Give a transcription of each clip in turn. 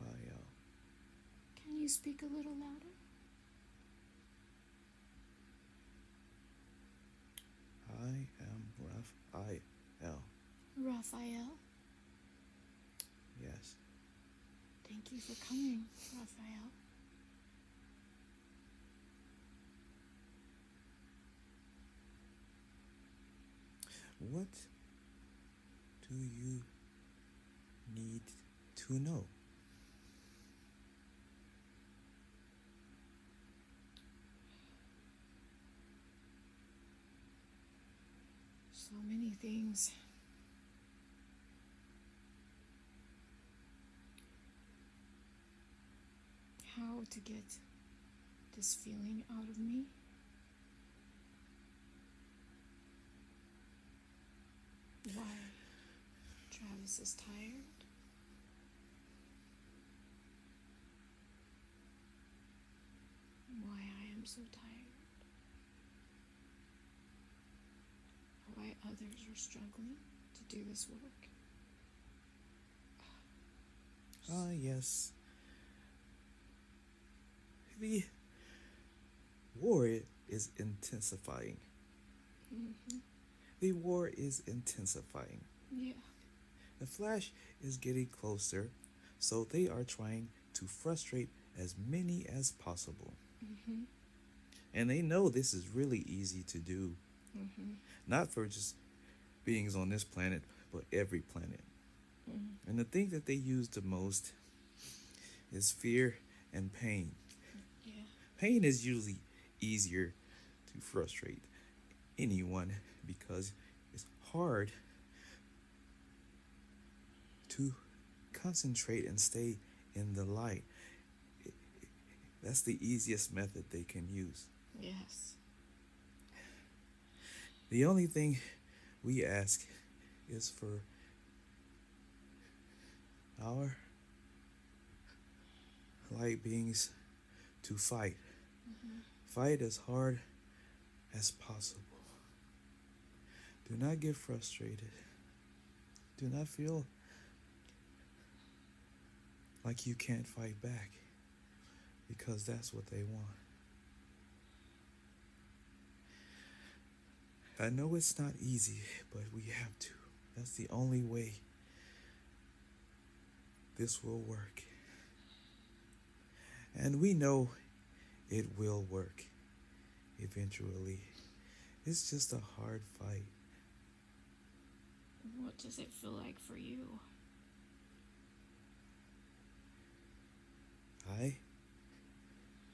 Raphael. Can you speak a little louder? I am Raphael. Raphael. Yes. Thank you for coming, Raphael. What do you need to know? So many things. How to get this feeling out of me. Why Travis is tired. Why I am so tired. Why others are struggling to do this work. Yes. The war is intensifying. Mm-hmm. The war is intensifying. Yeah. The Flash is getting closer, so they are trying to frustrate as many as possible. Mm-hmm. And they know this is really easy to do. Mm-hmm. Not for just beings on this planet, but every planet. Mm-hmm. And the thing that they use the most is fear and pain. Yeah. Pain is usually easier to frustrate anyone because it's hard to concentrate and stay in the light. That's the easiest method they can use. Yes. The only thing we ask is for our light beings to fight. Mm-hmm. Fight as hard as possible. Do not get frustrated. Do not feel like you can't fight back because that's what they want. I know it's not easy, but we have to. That's the only way this will work. And we know it will work eventually. It's just a hard fight. What does it feel like for you? I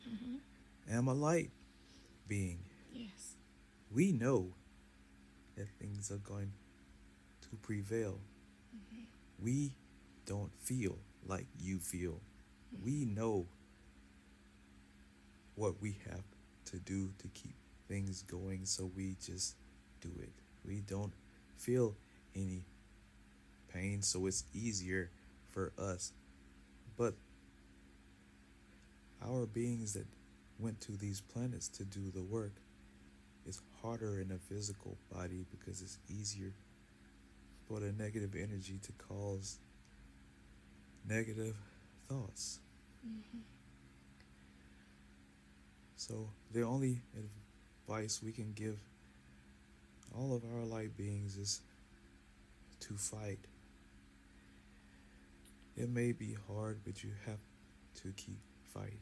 Mm-hmm. am a light being. Yes. We know that things are going to prevail. Mm-hmm. We don't feel like you feel. Mm-hmm. We know what we have to do to keep things going, so we just do it. We don't feel any pain, so it's easier for us. But our beings that went to these planets to do the work, it's harder in a physical body because it's easier for the negative energy to cause negative thoughts. Mm-hmm. So the only advice we can give all of our light beings is to fight. It may be hard, but you have to keep fighting.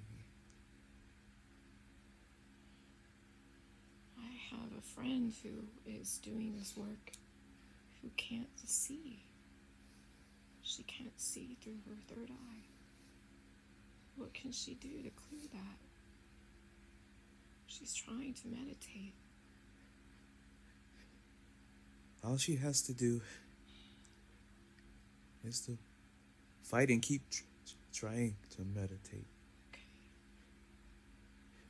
I have a friend who is doing this work who can't see. She can't see through her third eye. What can she do to clear that? She's trying to meditate. All she has to do is to fight and keep trying to meditate. Okay.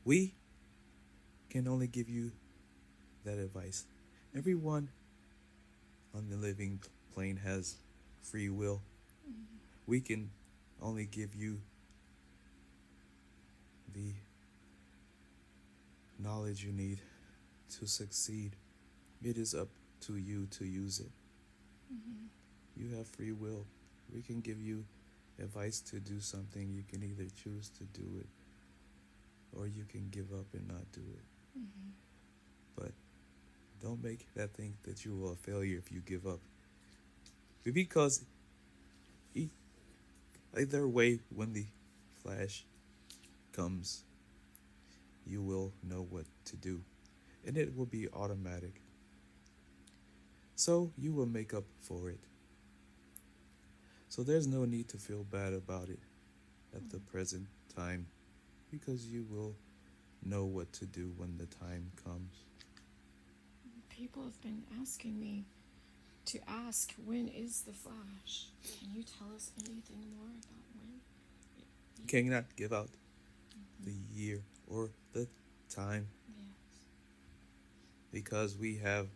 We can only give you that advice. Everyone on the living plane has free will. Mm-hmm. We can only give you the knowledge you need to succeed. It is up to you to use it. Mm-hmm. You have free will. We can give you advice to do something, you can either choose to do it or you can give up and not do it. Mm-hmm. But don't make that think that you are a failure if you give up. Because either way, when the flash comes, you will know what to do. And it will be automatic. So you will make up for it. So there's no need to feel bad about it at the present time, because you will know what to do when the time comes. People have been asking me to ask, when is the flash? Can you tell us anything more about when? You cannot give out the year or the time, Yes. because we have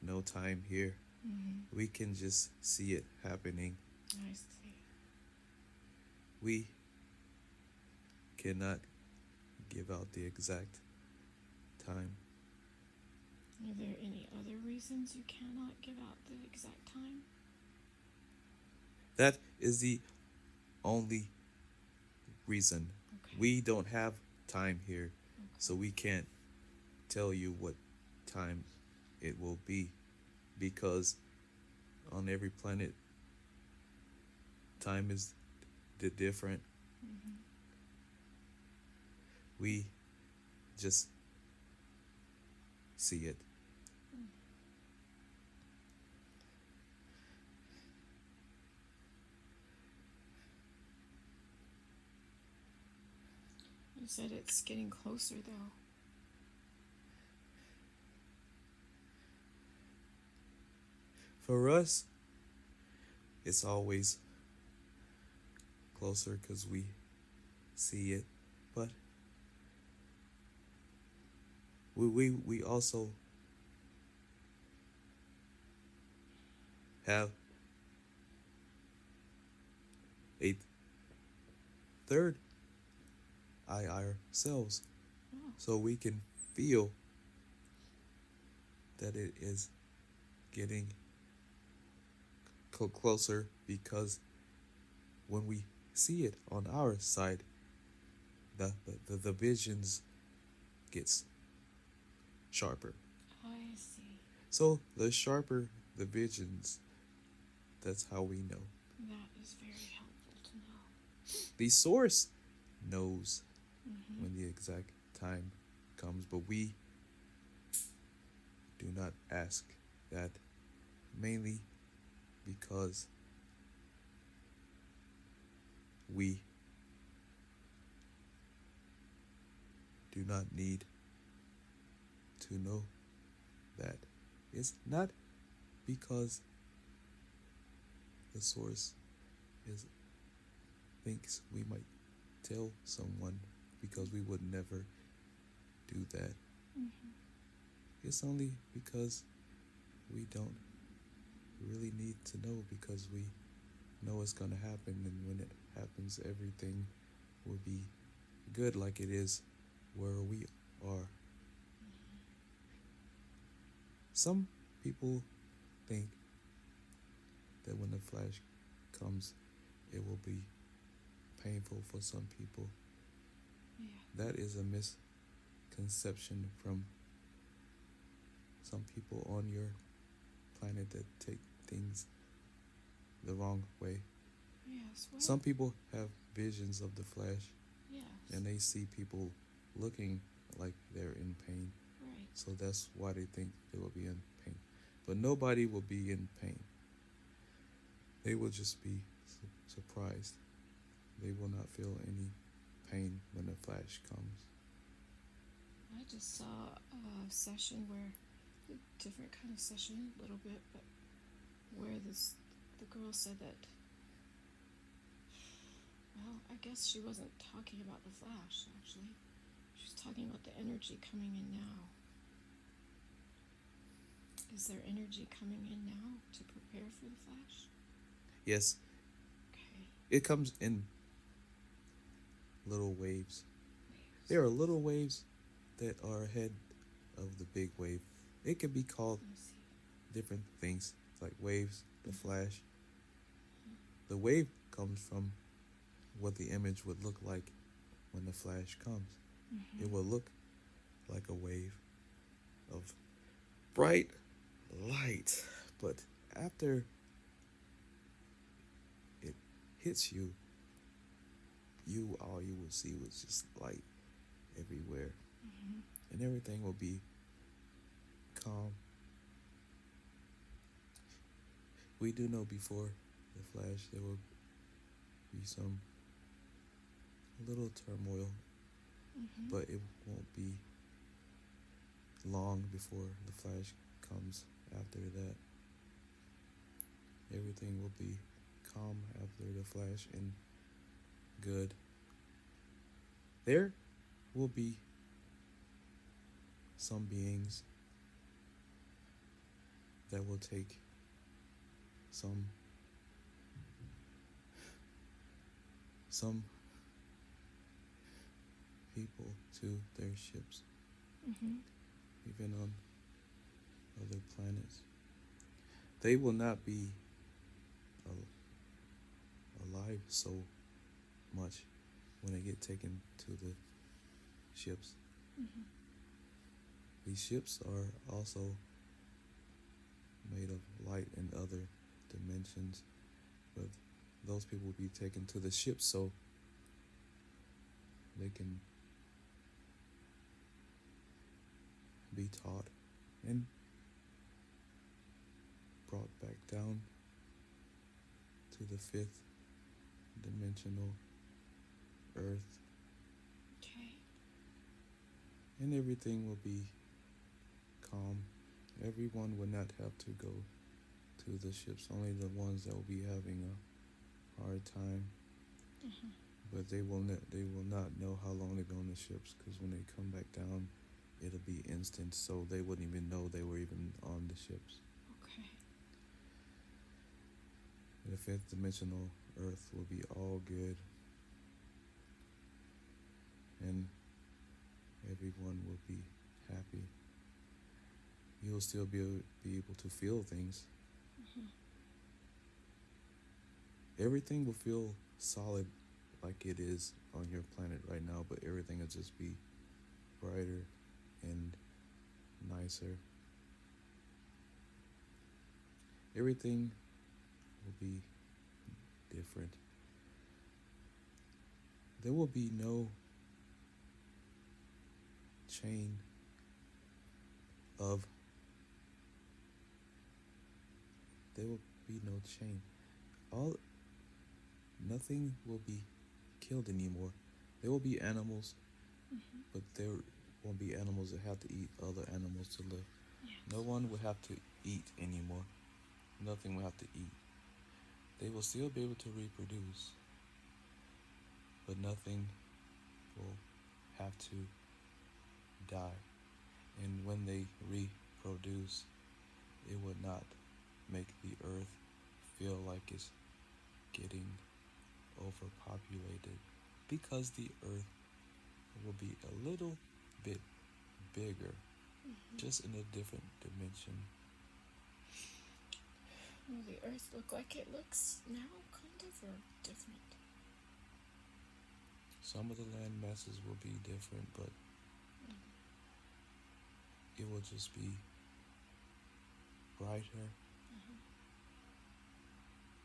no time here. Mm-hmm. We can just see it happening. I see. We cannot give out the exact time. Are there any other reasons you cannot give out the exact time? That is the only reason. Okay. We don't have time here, Okay. so we can't tell you what time it will be, because on every planet, time is different. Mm-hmm. We just see it. You said it's getting closer, though. For us, it's always closer because we see it, but we also have a third eye ourselves, Oh. so we can feel that it is getting closer, because when we see it on our side, the visions gets sharper. I see. So the sharper the visions, that's how we know. That is very helpful to know. The source knows Mm-hmm. when the exact time comes, but we do not ask that, mainly because we do not need to know that. It's not because the source thinks we might tell someone, because we would never do that. Mm-hmm. It's only because we don't really need to know, because we know it's going to happen, and when it happens, everything will be good, like it is where we are. Some people think that when the flash comes, it will be painful for some people. Yeah. That is a misconception from some people on your planet that take things the wrong way. Yes. Well, Some people have visions of the flash, yes. and they see people looking like they're in pain. Right. So that's why they think they will be in pain. But nobody will be in pain. They will just be surprised. They will not feel any pain when the flash comes. I just saw a session where, a different kind of session, a little bit, but where the girl said that, well, I guess she wasn't talking about the flash, actually. She was talking about the energy coming in now. Is there energy coming in now to prepare for the flash? Yes, Okay. it comes in little waves. Waves. There are little waves that are ahead of the big wave. It can be called I see. different things, like waves, the flash. The wave comes from what the image would look like when the flash comes. It will look like a wave of bright light, but after it hits you, all you will see was just light everywhere, and everything will be calm. We do know before the flash there will be some little turmoil, but it won't be long before the flash comes after that. Everything will be calm after the flash and good. There will be some beings that will take some people to their ships, even on other planets. They will not be alive so much when they get taken to the ships. These ships are also made of light in other dimensions, but those people will be taken to the ships so they can be taught and brought back down to the fifth dimensional Earth. Okay. And everything will be calm. Everyone will not have to go to the ships, only the ones that will be having a hard time. But they will not know how long they've been on the ships, because when they come back down, it'll be instant, so they wouldn't even know they were even on the ships. Okay. The fifth dimensional Earth will be all good, and everyone will be happy. You'll still be able to feel things. Everything will feel solid like it is on your planet right now, but everything will just be brighter and nicer. Everything will be different. There will be no chain of nothing will be killed anymore. There will be animals, but there won't be animals that have to eat other animals to live. Yes. No one will have to eat anymore. Nothing will have to eat. They will still be able to reproduce, but nothing will have to die. And when they reproduce, it would not make the earth feel like it's getting overpopulated, because the earth will be a little bit bigger, just in a different dimension. Will the earth look like it looks now, kind of, or different? Some of the land masses will be different, but it will just be brighter.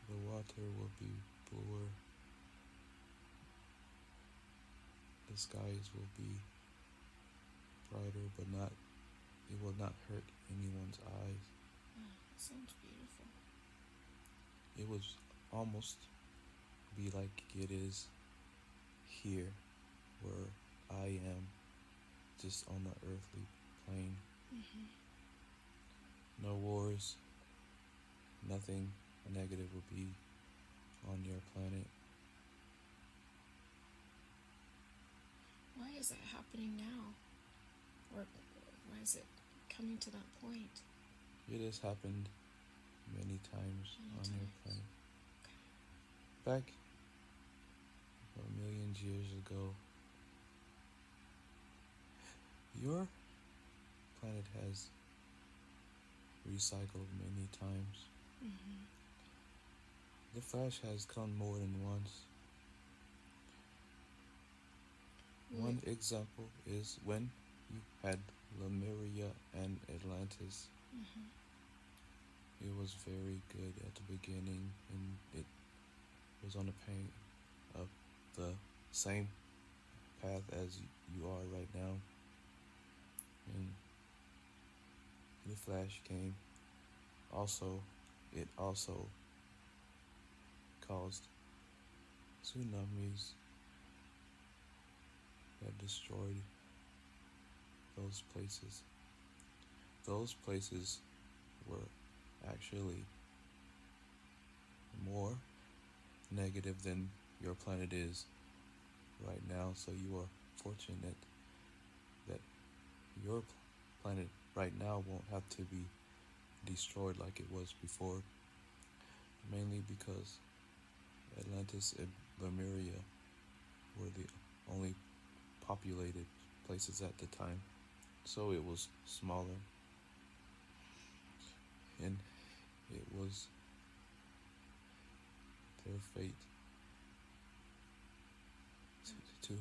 The water will be bluer. The skies will be brighter, but it will not hurt anyone's eyes. Sounds beautiful. It would almost be like it is here, where I am, just on the earthly plane. No wars, nothing negative will be on your planet. Why is that happening now? Or why is it coming to that point? It has happened many times on your planet. Okay. Back millions of years ago, your planet has recycled many times. The Flash has come more than once. One example is when you had Lemuria and Atlantis. It was very good at the beginning, and it was on the pain of the same path as you are right now. And the Flash came. It also caused tsunamis that destroyed those places. Those places were actually more negative than your planet is right now, so you are fortunate that your planet right now won't have to be destroyed like it was before, mainly because Atlantis and Lemuria were the only populated places at the time, so it was smaller, and it was their fate to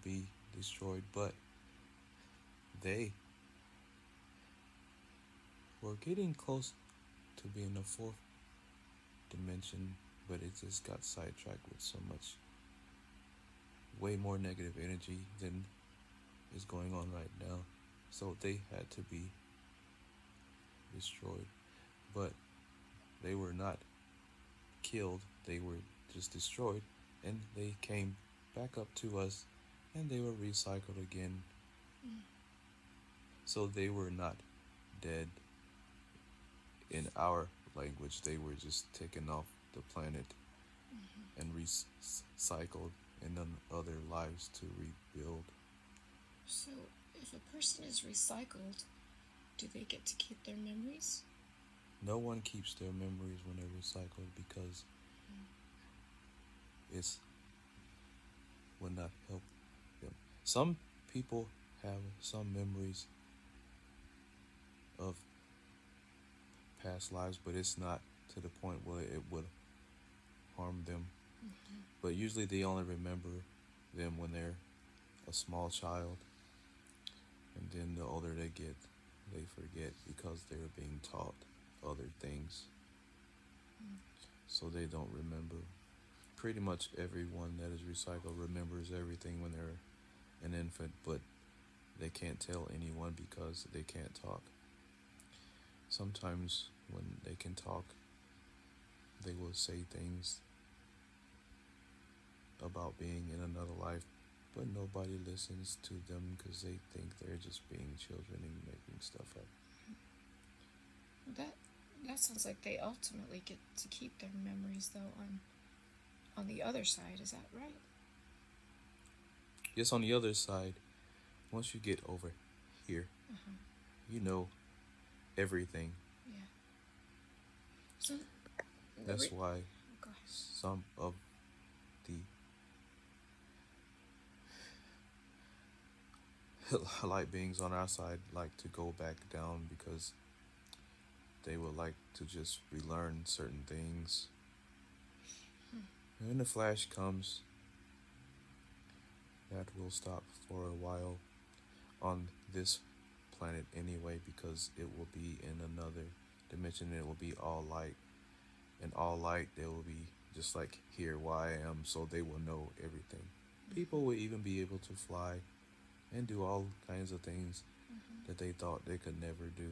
be destroyed, but they were getting close to being a fourth dimension, but it just got sidetracked with so much way more negative energy than is going on right now, so they had to be destroyed. But they were not killed, they were just destroyed, and they came back up to us, and they were recycled again. So they were not dead in our language, they were just taken off the planet and recycled in other lives to rebuild. So, if a person is recycled, do they get to keep their memories? No one keeps their memories when they're recycled because it will not help them. Some people have some memories of past lives, but it's not to the point where it would harm them. But usually they only remember them when they're a small child, and then the older they get, they forget because they're being taught other things, so they don't remember. Pretty much everyone that is recycled remembers everything when they're an infant, but they can't tell anyone because they can't talk. Sometimes when they can talk, they will say things about being in another life, but nobody listens to them because they think they're just being children and making stuff up. That sounds like they ultimately get to keep their memories, though, on the other side. Is that right? Yes, on the other side, once you get over here, you know everything. Yeah. So that's why Go ahead. some of the light beings on our side like to go back down because they would like to just relearn certain things. And when the Flash comes, that will stop for a while on this planet anyway, because it will be in another dimension. It will be all light, and all light, they will be just like here where I am, so they will know everything. People will even be able to fly and do all kinds of things that they thought they could never do.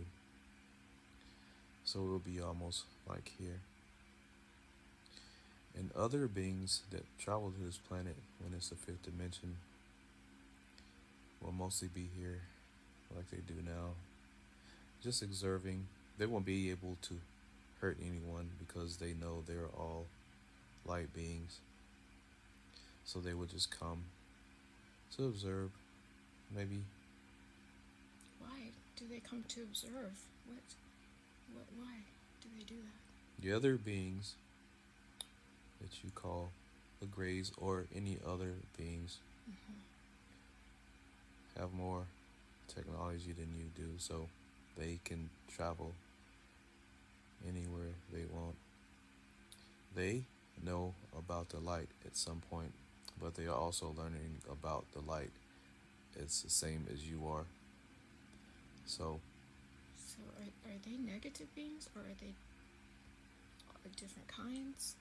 So it will be almost like here. And other beings that travel to this planet when it's the fifth dimension will mostly be here like they do now, just observing. They won't be able to hurt anyone because they know they're all light beings. So they will just come to observe, maybe. Why do they come to observe? Why do they do that? The other beings that you call the Greys or any other beings have more technology than you do, so they can travel anywhere they want. They know about the light at some point, but they are also learning about the light. It's the same as you are. So So are they negative beings, or are they different kinds?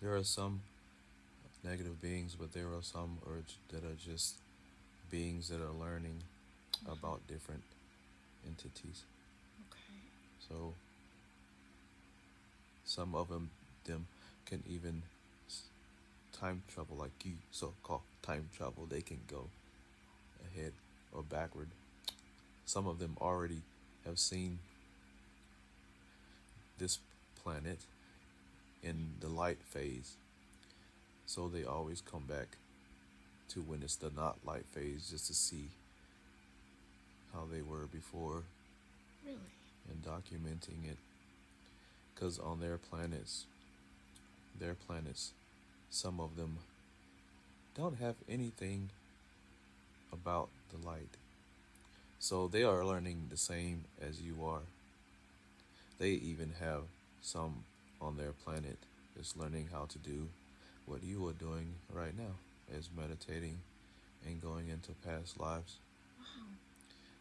there are some negative beings, but there are some that are just beings that are learning about different entities. Okay. So some of them can even time travel, like you so-called time travel. They can go ahead or backward. Some of them already have seen this planet in the light phase, so they always come back to when it's the not light phase, just to see how they were before. Really? And documenting it, because on their planets, some of them don't have anything about the light, so they are learning the same as you are. They even have some on their planet that's learning how to do what you are doing right now, is meditating and going into past lives. Wow.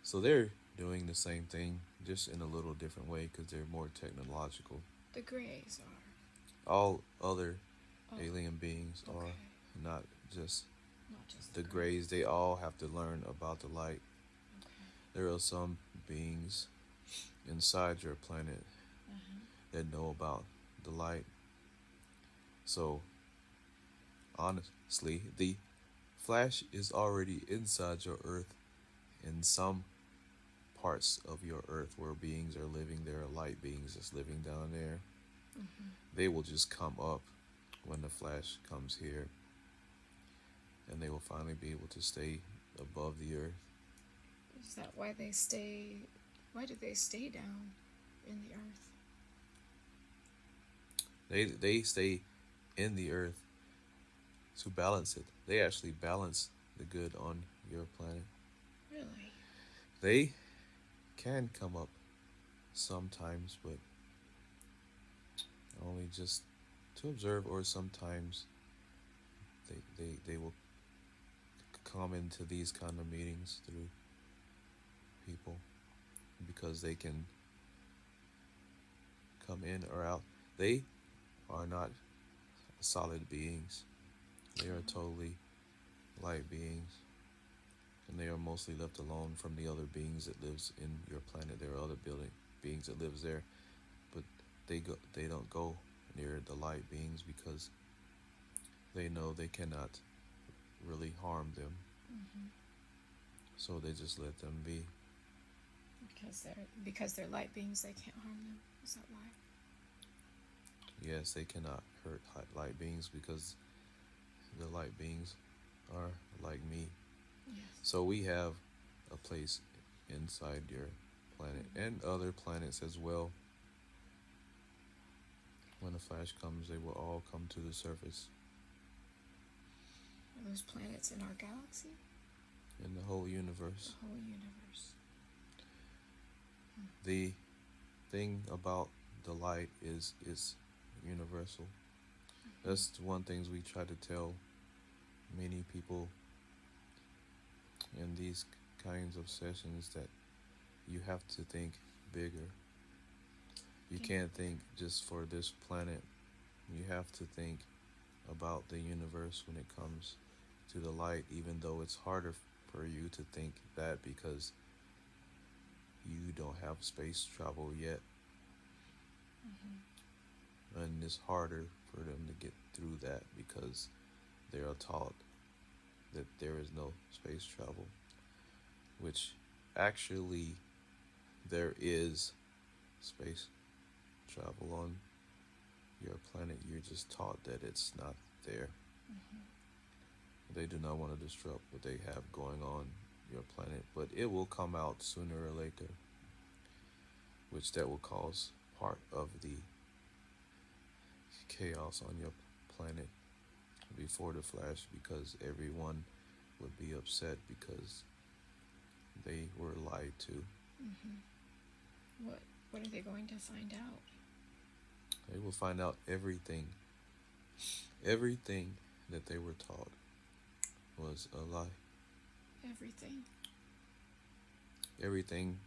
So they're doing the same thing, just in a little different way, because they're more technological. The Greys are. All other alien beings are, not just the Greys. They all have to learn about the light. Okay. There are some beings inside your planet that know about the light. So honestly, the Flash is already inside your Earth. In some parts of your Earth where beings are living, there are light beings that's living down there. They will just come up when the Flash comes here, and they will finally be able to stay above the Earth. Is that why they stay? Why do they stay down in the Earth? They stay in the Earth to balance it. They actually balance the good on your planet. Really? They can come up sometimes, but only just to observe, or sometimes they will come into these kind of meetings through people, because they can come in or out. They are not solid beings. They are totally light beings, and they are mostly left alone from the other beings that lives in your planet. There are other beings that lives there, but they don't go near the light beings, because they know they cannot really harm them. So they just let them be. Because they're light beings, they can't harm them. Is that why? Yes, they cannot hurt light beings, because the light beings are like me. Yes. So we have a place inside your planet and other planets as well. When the Flash comes, they will all come to the surface. Are those planets in our galaxy? In the whole universe. The whole universe. The thing about the light is it's universal. That's one thing we try to tell many people in these kinds of sessions, that you have to think bigger. You can't think just for this planet. You have to think about the universe when it comes to the light, even though it's harder for you to think that because you don't have space travel yet. And it's harder for them to get through that because they are taught that there is no space travel, which actually there is space travel on your planet. You're just taught that it's not there. They do not want to disrupt what they have going on your planet, but it will come out sooner or later, which that will cause part of the chaos on your planet before the Flash, because everyone would be upset because they were lied to. What are they going to find out? They will find out everything Everything that they were taught was a lie. Everything. Everything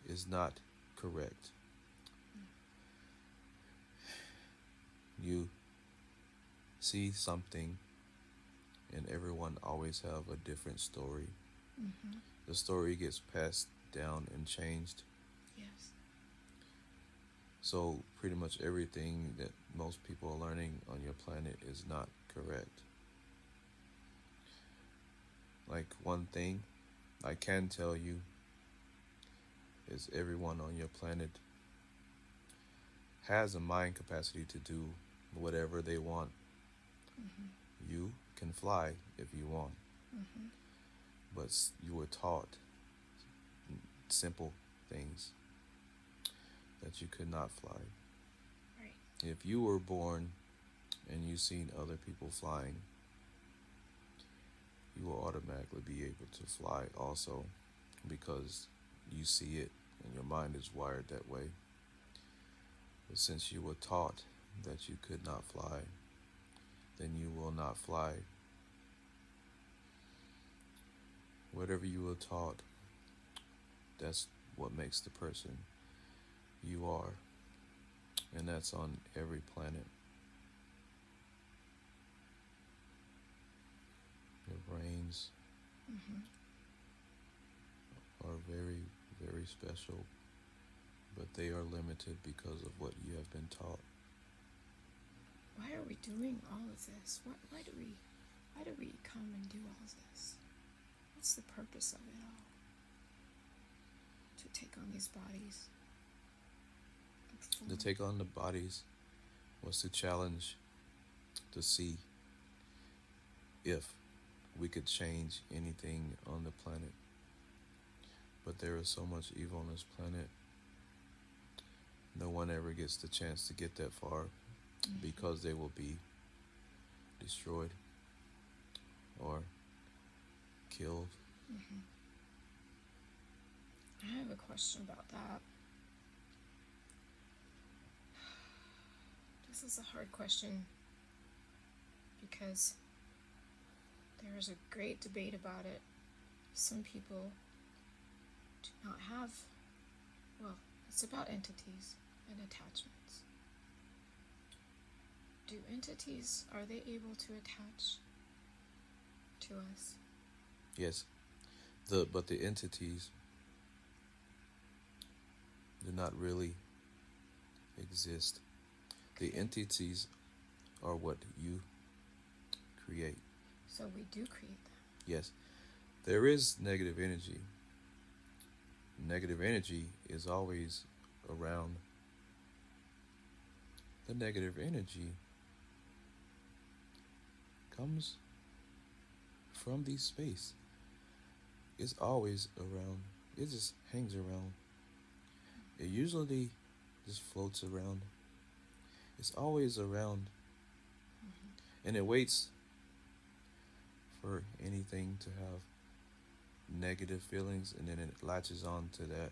is not correct. You see something, and everyone always have a different story. Mm-hmm. The story gets passed down and changed. Yes. So pretty much everything that most people are learning on your planet is not correct. Like, one thing I can tell you is everyone on your planet has a mind capacity to do whatever they want. Mm-hmm. You can fly if you want, Mm-hmm. but you were taught simple things that you could not fly. Right. If you were born and you seen other people flying, you will automatically be able to fly also, because you see it and your mind is wired that way. But since you were taught that you could not fly, then you will not fly. Whatever you were taught, that's what makes the person you are. And that's on every planet. Your brains Mm-hmm. are very, very special, but they are limited because of what you have been taught. Why are we doing all of this? Why do we come and do all of this? What's the purpose of it all? To take on these bodies? To take on the bodies was to challenge, to see if we could change anything on the planet. But there is so much evil on this planet. No one ever gets the chance to get that far, because they will be destroyed or killed. Mm-hmm. I have a question about that. This is a hard question because there is a great debate about it. Some people do not have, well, it's about entities and attachments. Do entities, are they able to attach to us? Yes, but the entities do not really exist. The entities are what you create. So we do create them. Yes, there is negative energy. Negative energy is always around. The negative energy comes from the space. It's always around. It just hangs around. It usually just floats around. It's always around. And it waits for anything to have negative feelings, and then it latches on to that.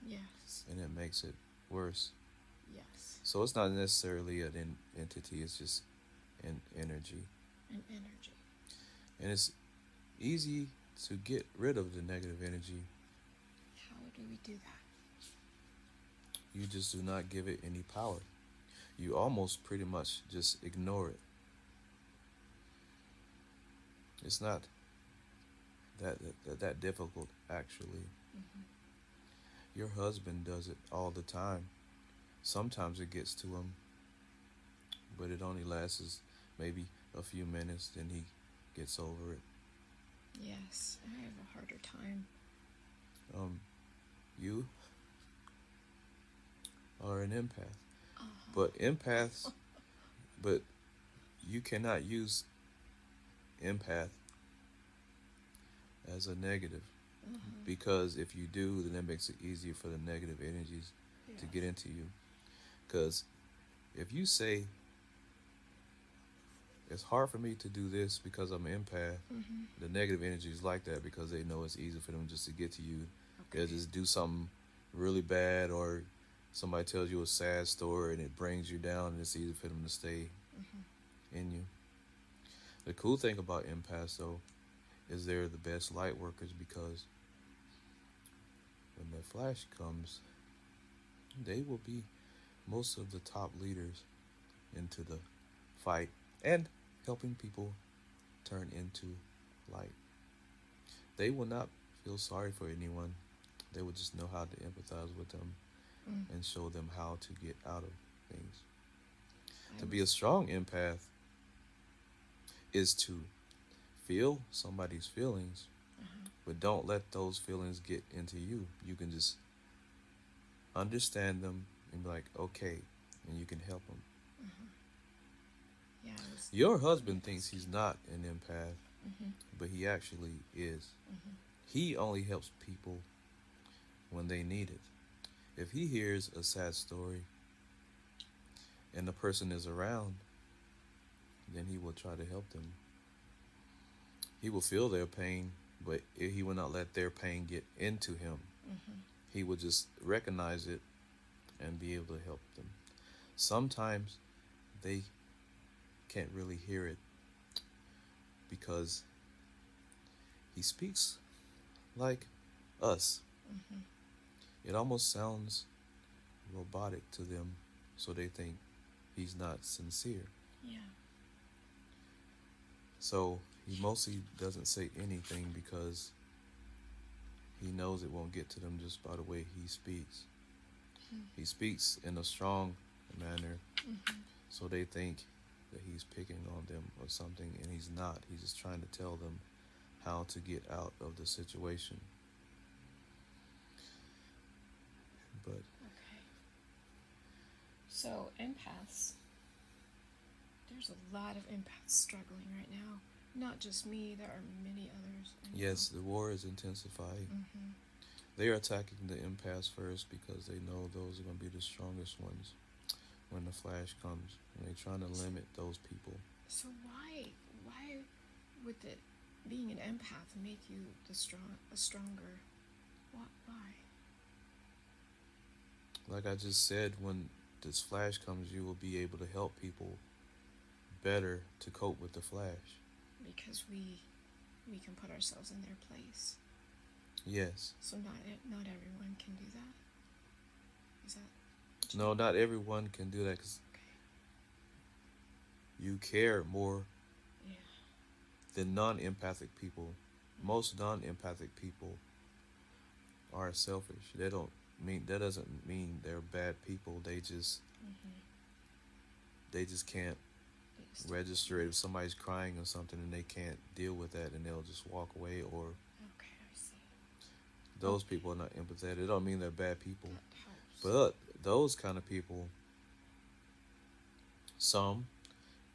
Yes. And it makes it worse. Yes. So it's not necessarily an entity, it's just an energy. An energy. And it's easy to get rid of the negative energy. How do we do that? You just do not give it any power. You almost pretty much just ignore it. It's not that difficult, actually. Mm-hmm. Your husband does it all the time. Sometimes it gets to him, but it only lasts maybe a few minutes, then he gets over it. Yes, I have a harder time. You are an empath. Uh-huh. But empaths, but you cannot use empath as a negative, because if you do, then that makes it easier for the negative energies to get into you. Because if you say, it's hard for me to do this because I'm an empath, the negative energies like that, because they know it's easy for them just to get to you. Okay. They'll just do something really bad, or somebody tells you a sad story and it brings you down, and it's easy for them to stay in you. The cool thing about empaths, though, is they're the best light workers because when the flash comes, they will be most of the top leaders into the fight and helping people turn into light. They will not feel sorry for anyone. They will just know how to empathize with them and show them how to get out of things. To be a strong empath is to feel somebody's feelings, but don't let those feelings get into you. You can just understand them and be like, okay, and you can help them. Yeah, Your husband thinks he's not an empath, but he actually is. He only helps people when they need it. If he hears a sad story and the person is around, then he will try to help them. He will feel their pain, but he will not let their pain get into him. He will just recognize it and be able to help them. Sometimes they can't really hear it because he speaks like us. It almost sounds robotic to them, so they think he's not sincere. Yeah. So he mostly doesn't say anything because he knows it won't get to them just by the way he speaks. He speaks in a strong manner, so they think that he's picking on them or something, and he's not. He's just trying to tell them how to get out of the situation. But Okay. So empaths, there's a lot of empaths struggling right now. Not just me, there are many others. yes, the war is intensifying. They are attacking the empaths first because they know those are going to be the strongest ones when the flash comes. And they're trying to limit those people. So why would it, being an empath make you a stronger? Why? Like I just said, when this flash comes, you will be able to help people better to cope with the flash. Because we can put ourselves in their place. Yes. So not everyone can do that. Is that? No, not everyone can do that because you care more than non-empathic people. Most non-empathic people are selfish. That doesn't mean they're bad people. They just can't register it if somebody's crying or something and they can't deal with that, and they'll just walk away. Or Okay, I see. those people are not empathetic. It don't mean they're bad people. That helps. But those kind of people, some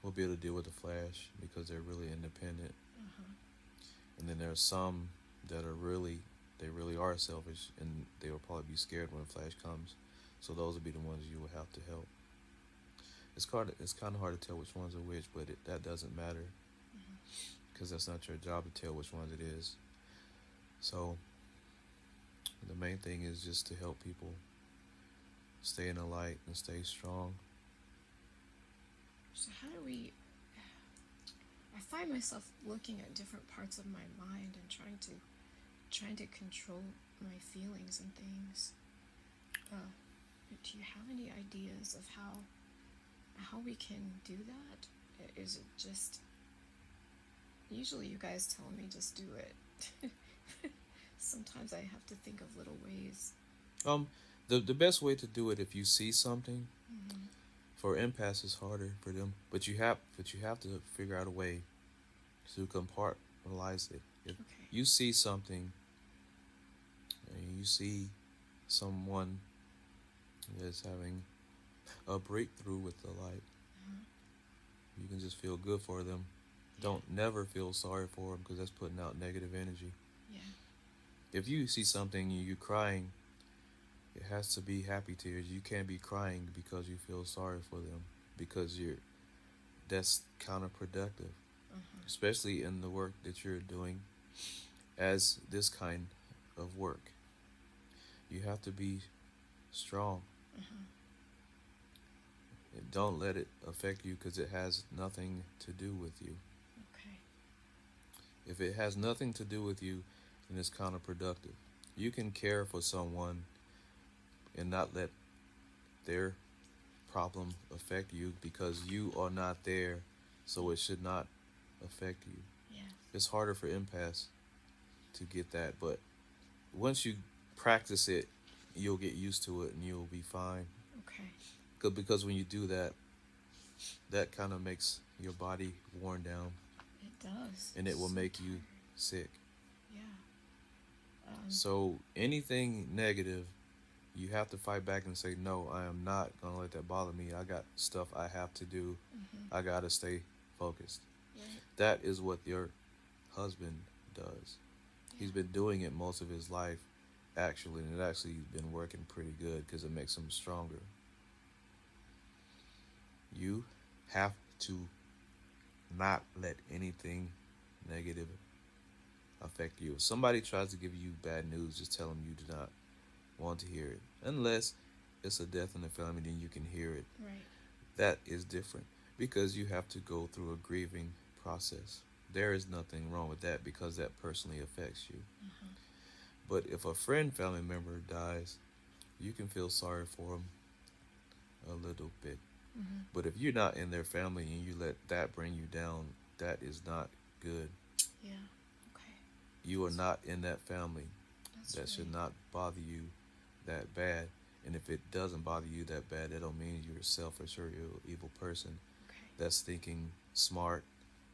will be able to deal with the flash because they're really independent. And then there are some that they really are selfish, and they will probably be scared when the flash comes. So those will be the ones you will have to help. It's kind of hard to tell which ones are which, but that doesn't matter because that's not your job to tell which ones it is. So the main thing is just to help people stay in the light and stay strong. So how do we? I find myself looking at different parts of my mind and trying to control my feelings and things. Do you have any ideas of how we can do that? Is it just? Usually, you guys tell me just do it. Sometimes I have to think of little ways. The best way to do it, if you see something, for empaths it's harder for them, but you have to figure out a way to compartmentalize it. If you see something and you see someone that's having a breakthrough with the light, you can just feel good for them. Don't never feel sorry for them because that's putting out negative energy. Yeah. If you see something and you're crying, it has to be happy tears. You can't be crying because you feel sorry for them, because that's counterproductive, especially in the work that you're doing as this kind of work. You have to be strong. And don't let it affect you because it has nothing to do with you. Okay. If it has nothing to do with you, then it's counterproductive. You can care for someone and not let their problem affect you because you are not there, so it should not affect you. Yes. It's harder for empaths to get that, but once you practice it, you'll get used to it and you'll be fine. Okay. Because when you do that, that kind of makes your body worn down It does. and it will So make you tired. sick. Yeah. So anything negative, you have to fight back and say, no, I am not going to let that bother me. I got stuff I have to do. I got to stay focused. Right. That is what your husband does. Yeah. He's been doing it most of his life, actually, and it actually has been working pretty good because it makes him stronger. You have to not let anything negative affect you. If somebody tries to give you bad news, just tell them you do not want to hear it. Unless it's a death in the family, then you can hear it. Right. That is different because you have to go through a grieving process. There is nothing wrong with that because that personally affects you. But if a friend, family member dies, you can feel sorry for them a little bit. But if you're not in their family and you let that bring you down, that is not good. Yeah. Okay. You are not in that family. That's That right. should not bother you that bad. And if it doesn't bother you that bad, that don't mean you're selfish or you're an evil person. Okay. That's thinking smart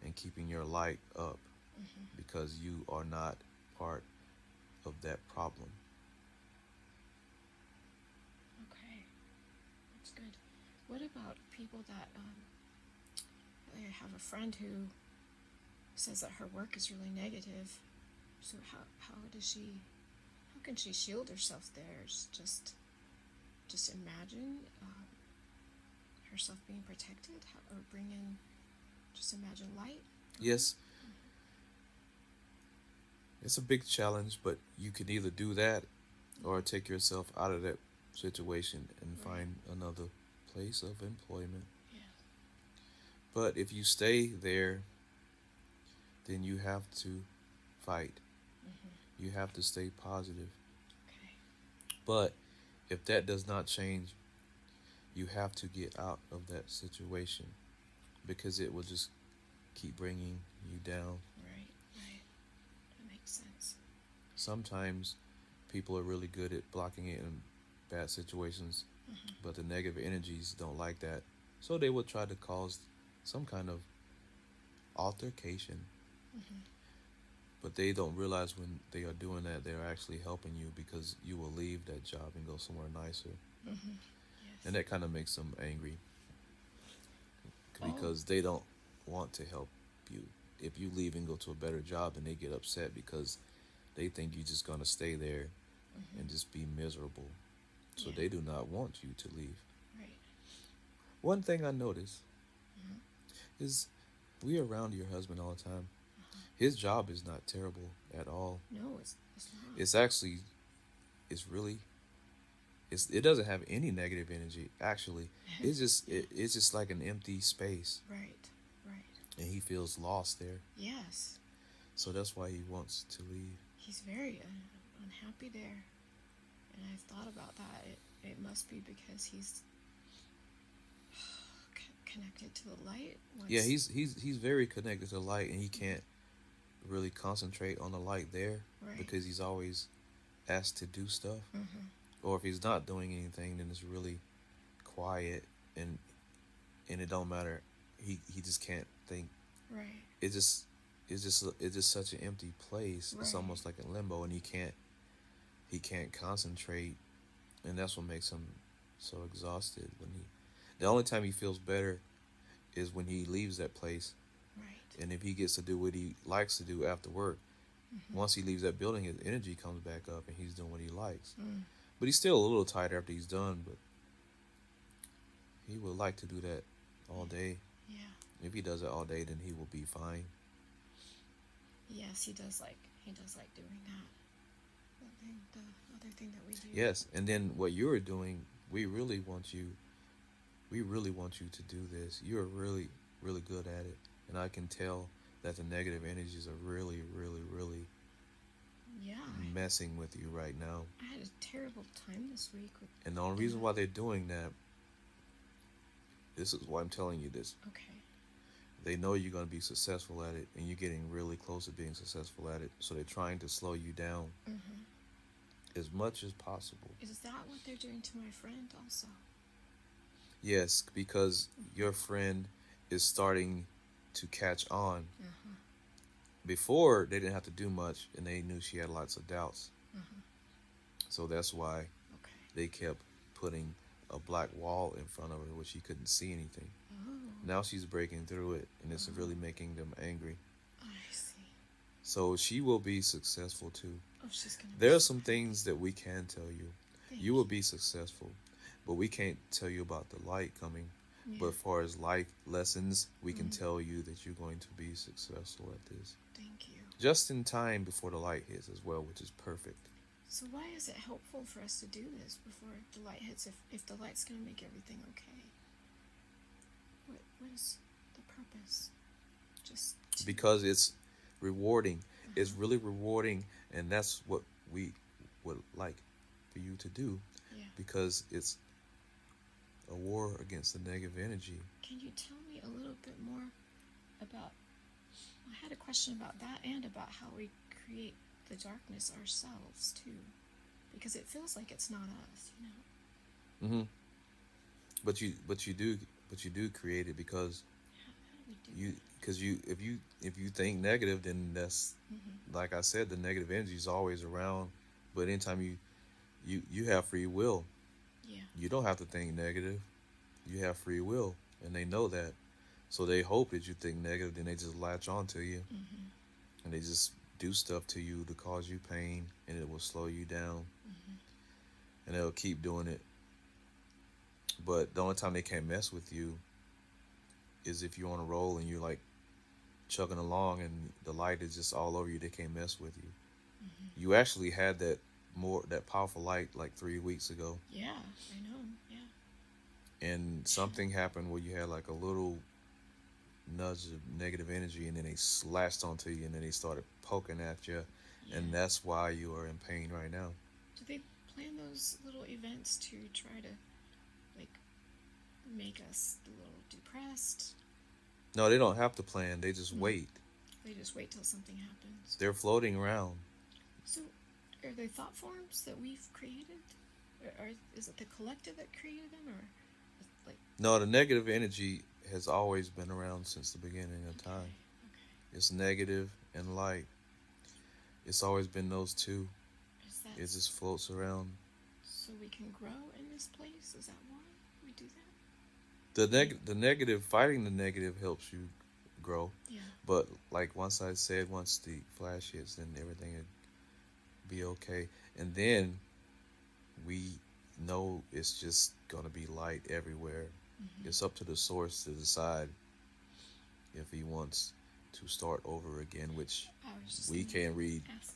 and keeping your light up because you are not part of that problem. Okay. That's good. What about people that I have a friend who says that her work is really negative. So how can she shield herself there? Just imagine herself being protected, or bring in, just imagine light. Yes, it's a big challenge, but you can either do that or take yourself out of that situation and find another place of employment. Yeah. But if you stay there, then you have to fight. You have to stay positive. Okay. But if that does not change, you have to get out of that situation because it will just keep bringing you down. Right. That makes sense. Sometimes people are really good at blocking it in bad situations, but the negative energies don't like that. So they will try to cause some kind of altercation. But they don't realize when they are doing that, they're actually helping you because you will leave that job and go somewhere nicer. Yes. And that kind of makes them angry because they don't want to help you. If you leave and go to a better job, then they get upset because they think you're just going to stay there and just be miserable. So they do not want you to leave. Right. One thing I notice is we are around your husband all the time. His job is not terrible at all. No, it's not. It's actually, it doesn't have any negative energy. Actually, it's just like an empty space, Right. and he feels lost there. Yes. So that's why he wants to leave. He's very unhappy there, and I've thought about that. It must be because he's connected to the light. Yeah, he's very connected to the light, and he can't really concentrate on the light there because he's always asked to do stuff. Or if he's not doing anything, then it's really quiet, and it don't matter. He just can't think. Right. It's just such an empty place. It's almost like a limbo, and he can't concentrate, and that's what makes him so exhausted. The only time he feels better is when he leaves that place. Right. And if he gets to do what he likes to do after work, once he leaves that building, his energy comes back up and he's doing what he likes. But he's still a little tired after he's done, but he would like to do that all day. Yeah. If he does it all day, then he will be fine. Yes, he does like doing that. The other thing that we do. Yes, and then what you're doing, we really want you to do this. You're really, really good at it. And I can tell that the negative energies are really, really, really Yeah. messing with you right now. I had a terrible time this week with. And the only reason why they're doing that, this is why I'm telling you this. Okay. They know you're going to be successful at it, and you're getting really close to being successful at it. So they're trying to slow you down as much as possible. Is that what they're doing to my friend also? Yes, because your friend is starting to catch on. Before, they didn't have to do much, and they knew she had lots of doubts. So that's why they kept putting a black wall in front of her where she couldn't see anything. Now she's breaking through it, and it's really making them angry. I see. So she will be successful too. Oh, she's gonna. There are some things that we can tell you. Thank You will be successful, but we can't tell you about the light coming. Yeah. But as far as life lessons, we can tell you that you're going to be successful at this. Thank you. Just in time before the light hits as well, which is perfect. So why is it helpful for us to do this before the light hits? If the light's gonna make everything okay, what is the purpose? Just Because it's rewarding. It's really rewarding, and that's what we would like for you to do. Yeah. Because it's a war against the negative energy. Can you tell me a little bit more about? I had a question about that and about how we create the darkness ourselves too, because it feels like it's not us, you know. But you do create it because How do we do if you think negative, then that's like I said, the negative energy is always around. But anytime you have free will. Yeah. You don't have to think negative. You have free will, and they know that. So they hope that you think negative, then they just latch on to you, and they just do stuff to you to cause you pain, and it will slow you down, and they'll keep doing it. But the only time they can't mess with you is if you're on a roll and you're like chugging along, and the light is just all over you. They can't mess with you. You actually had that powerful light like 3 weeks ago. Yeah, I know. Yeah. And something happened where you had like a little nudge of negative energy, and then they slashed onto you, and then they started poking at you, and that's why you are in pain right now. Do they plan those little events to try to, like, make us a little depressed? No, they don't have to plan. They just wait. They just wait till something happens. They're floating around. So, are they thought forms that we've created? Or is it the collective that created them, or like? No, the negative energy has always been around since the beginning of time. Okay. It's negative and light. It's always been those two. Is that It just floats around. so we can grow in this place? Is that why we do that? The negative, fighting the negative helps you grow. Yeah. But like once I said, once the flash hits, then everything would be okay. And then we know it's just gonna be light everywhere. It's up to the source to decide if he wants to start over again, which I was just we gonna can't read ask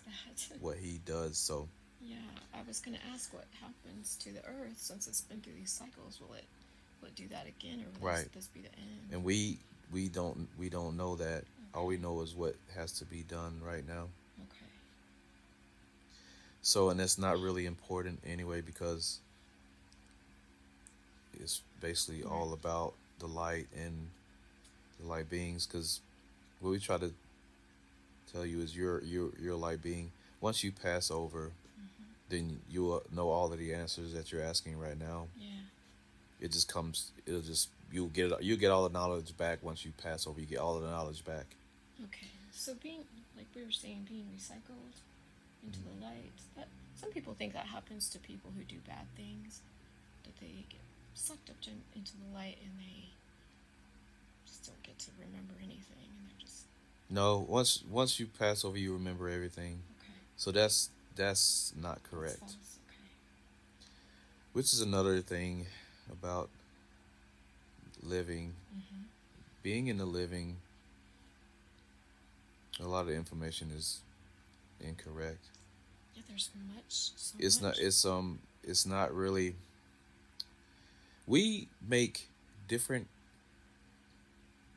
that. what he does. So Yeah, I was gonna ask what happens to the Earth since it's been through these cycles. Will it do that again, or will Right. this be the end? and we don't know that. All we know is what has to be done right now. Okay. So, and that's not really important anyway, because it's basically all about the light and the light beings. Because what we try to tell you is you're a light being. Once you pass over, then you will know all of the answers that you're asking right now. Yeah. It just comes. You'll get all the knowledge back once you pass over. You get all of the knowledge back. Okay. So being, like we were saying, being recycled into the light. That some people think that happens to people who do bad things, that they get sucked up into the light and they just don't get to remember anything, and they're just No, once you pass over, you remember everything. okay. So that's not correct. That's false. Okay. Which is another thing about living. Being in the living, a lot of information is incorrect. Yeah, there's much. So It's much. not. It's not really. We make different.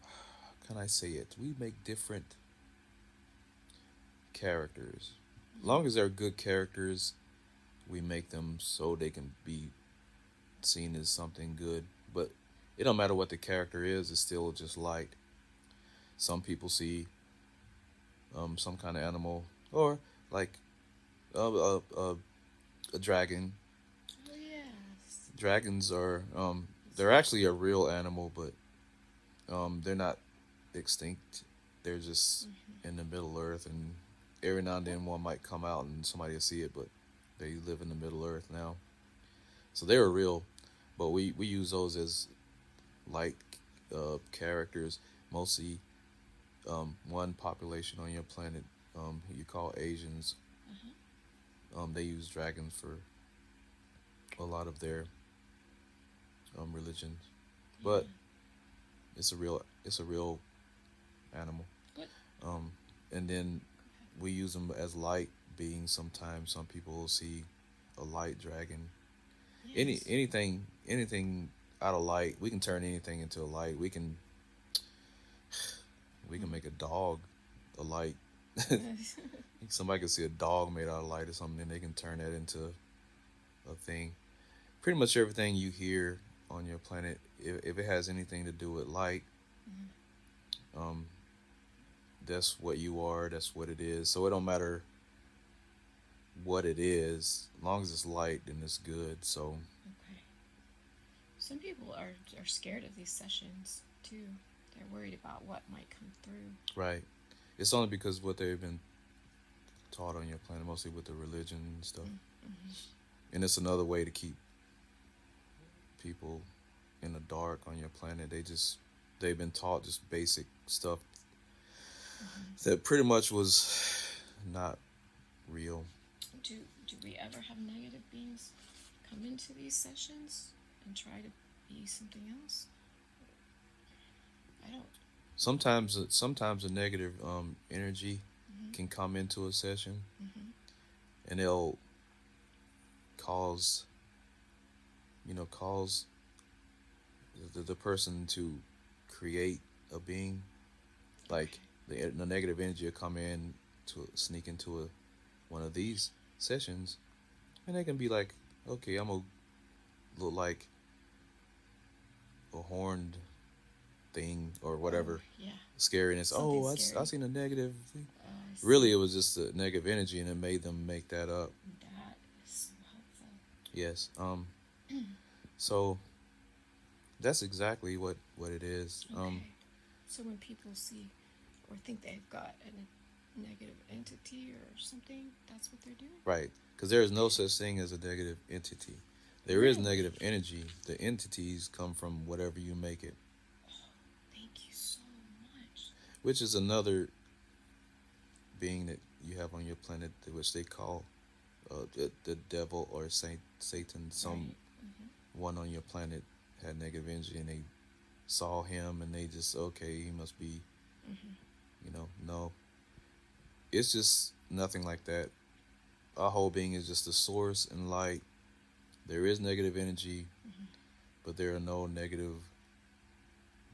How can I say it? We make different characters. Long as they're good characters, we make them so they can be seen as something good. But it don't matter what the character is; it's still just light. Some people see some kind of animal, or like a dragon. Oh, yes. Dragons are they're actually a real animal, but they're not extinct. They're just in the Middle Earth, and every now and then one might come out and somebody will see it, but they live in the Middle Earth now. So they're real, but we use those as light characters. Mostly one population on your planet, who you call Asians, they use dragons for a lot of their religions, but it's a real animal. What? And then we use them as light beings. Sometimes some people will see a light dragon. Yes. Anything out of light, we can turn anything into a light. We can make a dog a light. Somebody can see a dog made out of light or something, and they can turn that into a thing. Pretty much everything you hear on your planet, if it has anything to do with light, um, that's what you are. That's what it is. So it don't matter what it is, as long as it's light, then it's good. So Okay. Some people are scared of these sessions too. They're worried about what might come through. right, it's only because what they've been taught on your planet, mostly with the religion and stuff. And it's another way to keep people in the dark on your planet. They've been taught just basic stuff that pretty much was not real. Do we ever have negative beings come into these sessions and try to be something else? I don't. Sometimes a negative energy can come into a session, and they'll cause the person to create a being. Like the negative energy will come in to sneak into one of these sessions, and they can be like, okay, I'm gonna look like a horned thing or whatever. Yeah. Scariness. Something I scary. seen a negative thing. I see. Really, it was just the negative energy, and it made them make that up. That is so helpful. Yes. So that's exactly what it is. Okay. So when people see or think they've got a negative entity or something, that's what they're doing? Right. Because there is no such thing as a negative entity. There is negative energy. The entities come from whatever you make it, Thank you so much. which is another being that you have on your planet, which they call the devil or Satan. Some one on your planet had negative energy, and they saw him, and they just, okay, he must be, no. It's just nothing like that. Our whole being is just the source and light. There is negative energy, but there are no negative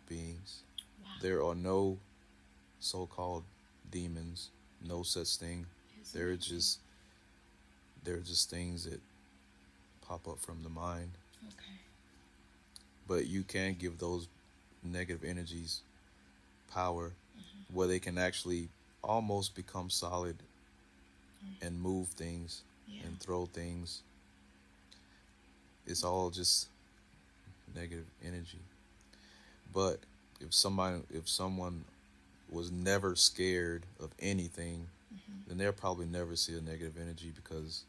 beings. Wow. There are no so-called demons. No such thing. They're just things that pop up from the mind. Okay. But you can give those negative energies power, where they can actually almost become solid and move things and throw things. It's all just negative energy. But if someone was never scared of anything, then they'll probably never see a negative energy, because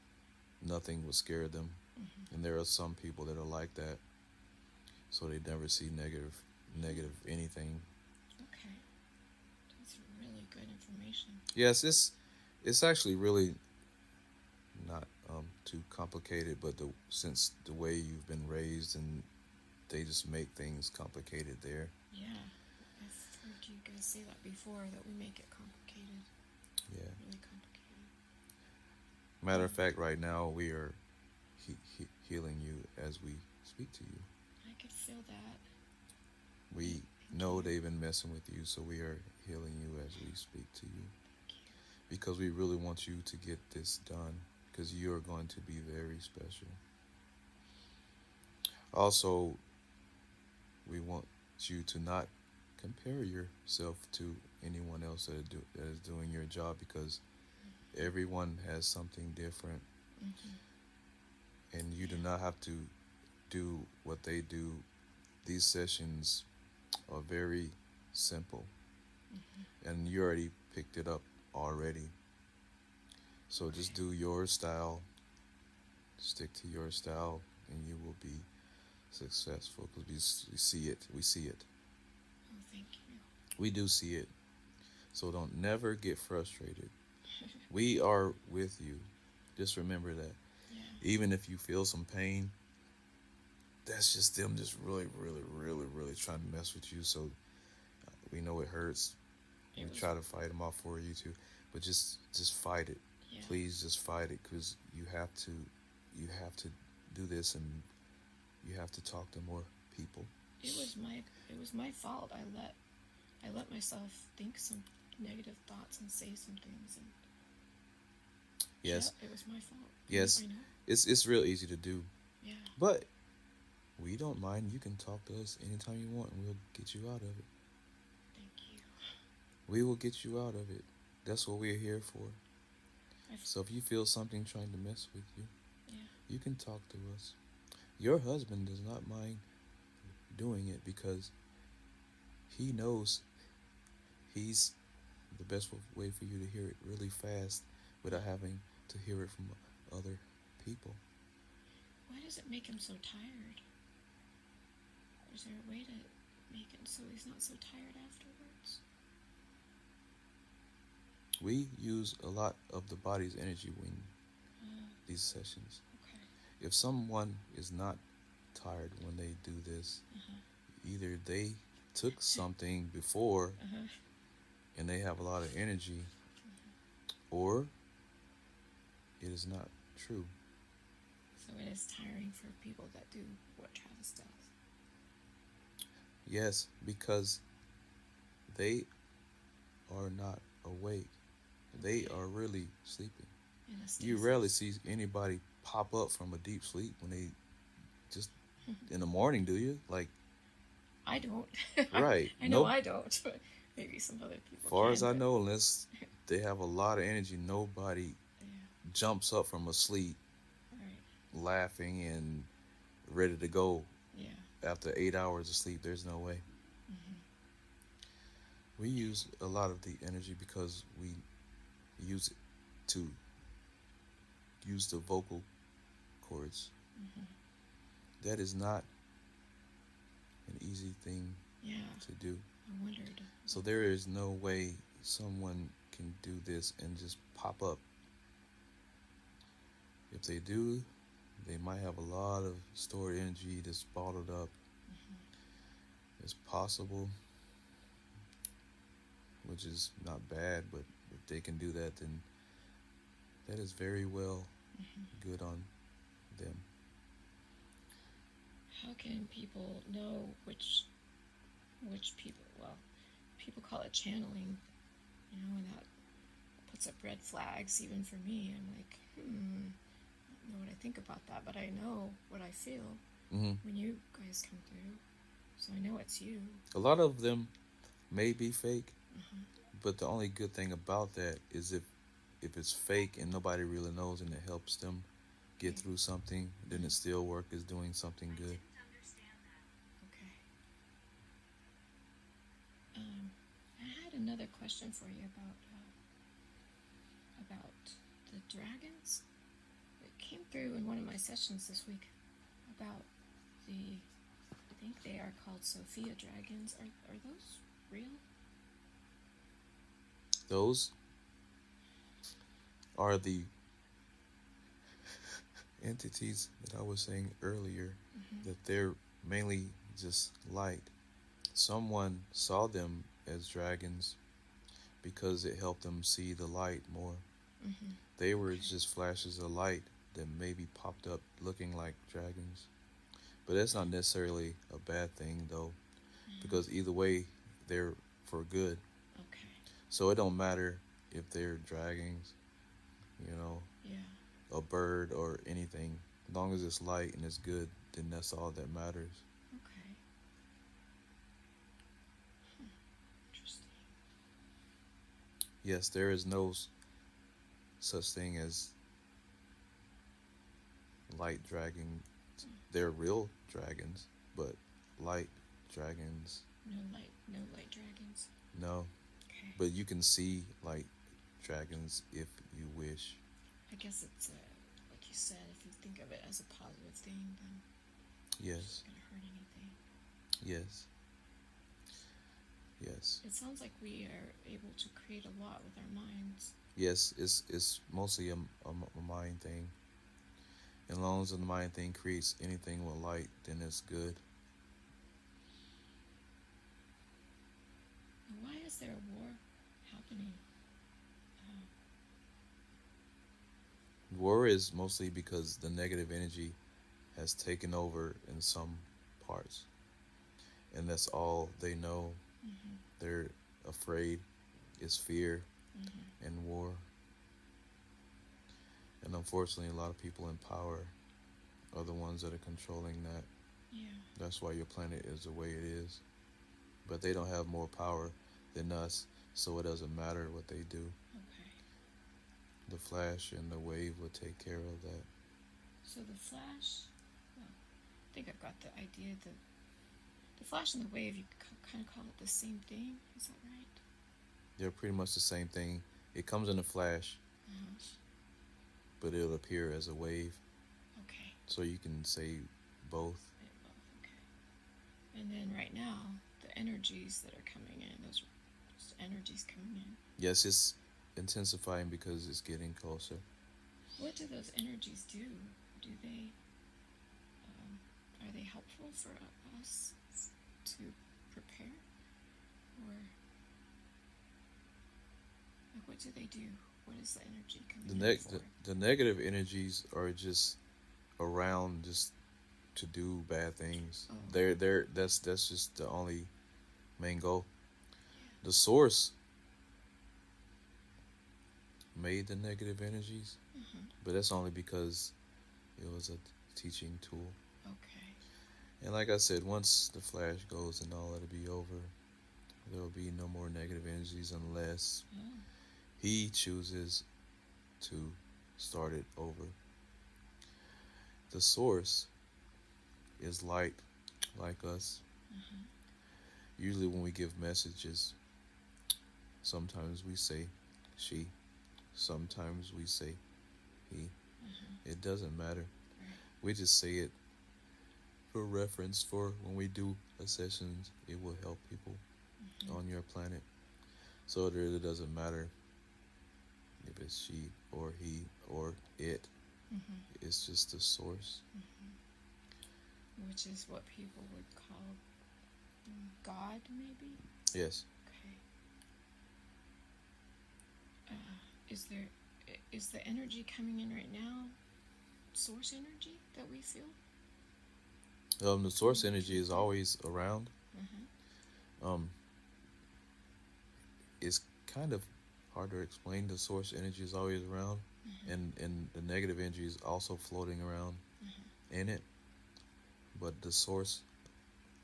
nothing would scare them. And there are some people that are like that, so they never see negative anything. Okay. That's really good information. Yes, it's actually really not too complicated, but since the way you've been raised, and they just make things complicated there. Yeah. I've heard you guys say that before, that we make it complicated. Yeah. Really complicated. Matter of fact, right now we are healing you as we speak to you. I could feel that. We know they've been messing with you, so we are healing you as we speak to you. because we really want you to get this done, because you are going to be very special. Also, we want you to not compare yourself to anyone else that is doing your job, because everyone has something different, and you do not have to do what they do. These sessions are very simple, and you already picked it up already. So just do your style, stick to your style, and you will be successful, because we see it. We see it. Oh, thank you. We do see it. So don't never get frustrated. We are with you. Just remember that. Yeah. Even if you feel some pain, that's just them just really, really, really, really trying to mess with you. So we know it hurts. We try to fight them off for you too, but just fight it. Yeah. Please just fight it, because you have to do this, and you have to talk to more people. It was my fault. I let myself think some negative thoughts and say some things, and yes, yeah, it was my fault. Yes, I know. It's real easy to do. Yeah. But we don't mind. You can talk to us anytime you want, and we'll get you out of it. Thank you. We will get you out of it. That's what we're here for. So if you feel something trying to mess with you, you can talk to us. Your husband does not mind doing it, because he knows he's the best way for you to hear it really fast without having to hear it from other people. Why does it make him so tired? Or is there a way to make it so he's not so tired afterwards? We use a lot of the body's energy when these sessions. Okay. If someone is not tired when they do this, either they took something before and they have a lot of energy, or it is not true. So it is tiring for people that do what Travis does. Yes, because they are not awake. They are really sleeping. You rarely see anybody pop up from a deep sleep when they just in the morning, do you? Like, I don't. Right. I know I don't, but maybe some other people. As far as I know, unless they have a lot of energy, nobody jumps up from a sleep laughing and ready to go after 8 hours of sleep. There's no way. We use a lot of the energy because we use it to use the vocal cords. That is not an easy thing to do. I wondered. So there is no way someone can do this and just pop up. If they do, they might have a lot of stored energy that's bottled up. It's possible, which is not bad, but if they can do that, then that is very well good on them. How can people know which people, well, people call it channeling, and that puts up red flags even for me. I'm like, I don't know what I think about that, but I know what I feel when you guys come through, so I know it's you. A lot of them may be fake, but the only good thing about that is if it's fake and nobody really knows and it helps them get through something, then it still works as doing something good. Okay. I had another question for you about the dragons. It came through in one of my sessions this week about I think they are called Sophia dragons. Are those real? Those are the entities that I was saying earlier, that they're mainly just light. Someone saw them as dragons because it helped them see the light more. They were just flashes of light that maybe popped up looking like dragons. But that's not necessarily a bad thing, though, because either way, they're for good. Okay. So it don't matter if they're dragons, you know, Yeah. a bird or anything. As long as it's light and it's good, then that's all that matters. Okay. Interesting. Yes, there is no such thing as light dragon. They're real dragons, but light dragons, No light dragons. no. Okay. But you can see light dragons if you wish. I guess it's like you said, if you think of it as a positive thing, then it's Yes, not gonna hurt anything. yes, yes, It sounds like we are able to create a lot with our minds. yes. It's mostly a mind thing. As long as the mind thing creates anything with light, then it's good. Why is there a war happening? War is mostly because the negative energy has taken over in some parts, and that's all they know. Mm-hmm. They're afraid. It's fear and war. And unfortunately, a lot of people in power are the ones that are controlling that. Yeah. That's why your planet is the way it is. But they don't have more power than us, so it doesn't matter what they do. Okay. The flash and the wave will take care of that. So the flash, well, I think I've got the idea. The flash and the wave, you kind of call it the same thing. Is that right? They're pretty much the same thing. It comes in a flash, but it'll appear as a wave. Okay. So you can say both. Okay. And then right now, the energies that are coming in, those energies coming in. Yes, it's intensifying because it's getting closer. What do those energies do? Do they, are they helpful for us to prepare? Or, like, what do they do? What is the energy coming in for? The negative energies are just around just to do bad things. Oh. That's just the only main goal. The source made the negative energies, but that's only because it was a teaching tool. Okay. And like I said, once the flash goes and all, it'll be over. There will be no more negative energies unless he chooses to start it over. The source is light, like us. Usually when we give messages, sometimes we say she, sometimes we say he. It doesn't matter. We just say it for reference for when we do a session. It will help people on your planet. So it really doesn't matter if it's she or he or it. It's just the source. Which is what people would call God, maybe? Yes. Okay. Is the energy coming in right now source energy that we feel? The source energy is always around. It's kind of hard to explain. The source energy is always around, and the negative energy is also floating around in it. But the source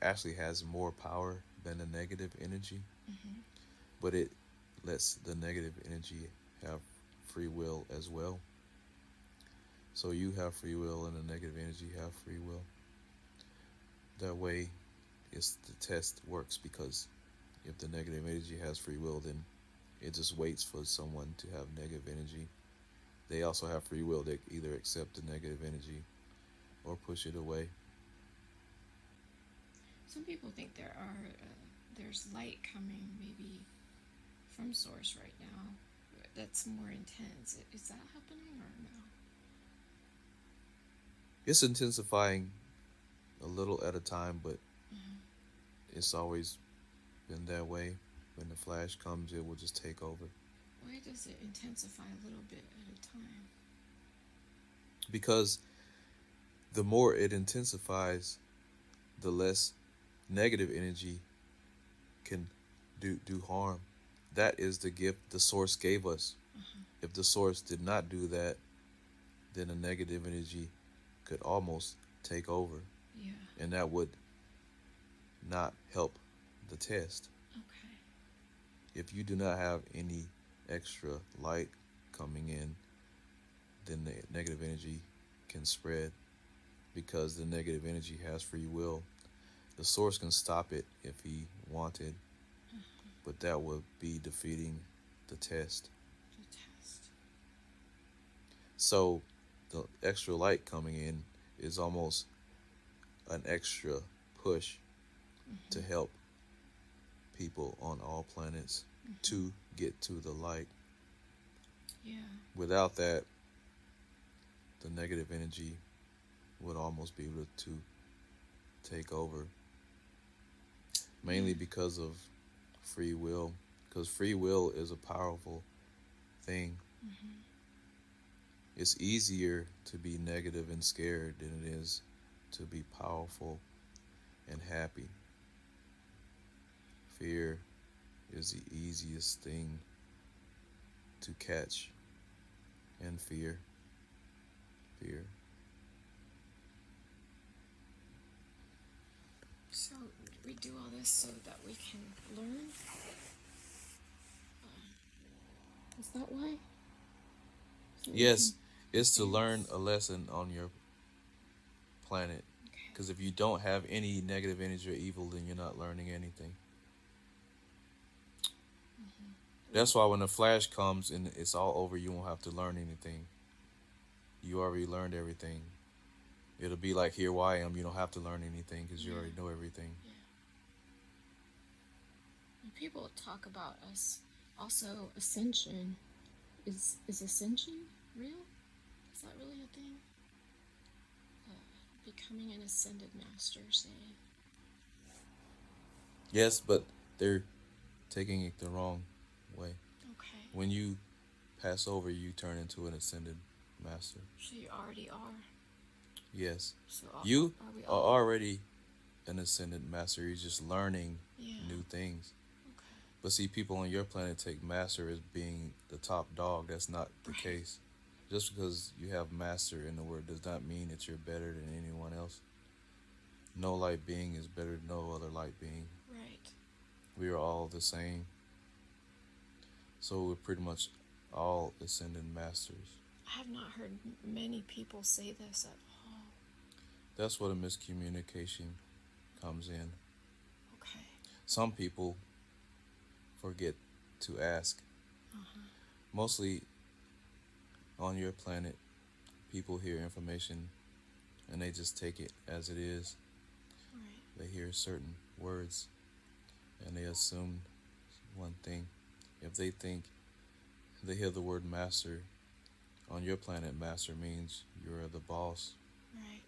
actually has more power than the negative energy. But it lets the negative energy have free will as well. So you have free will and the negative energy have free will. That way the test works, because if the negative energy has free will, then it just waits for someone to have negative energy. They also have free will. They either accept the negative energy or push it away. Some people think there's light coming maybe from source right now that's more intense. Is that happening or no? It's intensifying a little at a time, but it's always been that way. When the flash comes, it will just take over. Why does it intensify a little bit at a time? Because the more it intensifies, the less negative energy can do harm. that is the gift the source gave us. If the source did not do that, then the negative energy could almost take over. Yeah. And that would not help the test. Okay. If you do not have any extra light coming in, then the negative energy can spread because the negative energy has free will. The source can stop it if he wanted, but that would be defeating the test. The test. So the extra light coming in is almost an extra push to help people on all planets to get to the light. Yeah. Without that, the negative energy would almost be able to take over. Mainly because of free will. Because free will is a powerful thing. It's easier to be negative and scared than it is to be powerful and happy. Fear is the easiest thing to catch. And fear. So we do all this so that we can learn? Is that why? So Yes, it's to learn a lesson on your planet. Because if you don't have any negative energy or evil, then you're not learning anything. That's why when the flash comes and it's all over, you won't have to learn anything. You already learned everything. It'll be like, here why I am. You don't have to learn anything because you already know everything. Yeah. And people talk about us. Also, ascension. Is ascension real? Is that really a thing? Becoming an ascended master, say. Yes, but they're taking it the wrong way. Okay. When you pass over, you turn into an ascended master. So you already are. Yes. So You are we are all? already an ascended master. You're just learning new things. Okay. But see, people on your planet take master as being the top dog. That's not the case. Just because you have master in the word does not mean that you're better than anyone else. No light being is better than no other light being. Right. We are all the same. So we're pretty much all ascended masters. I have not heard many people say this at all. That's what a miscommunication comes in. Okay. Some people forget to ask. Mostly on your planet, people hear information and they just take it as it is. Right. They hear certain words and they assume one thing. If they think they hear the word master, on your planet, master means you're the boss. Right.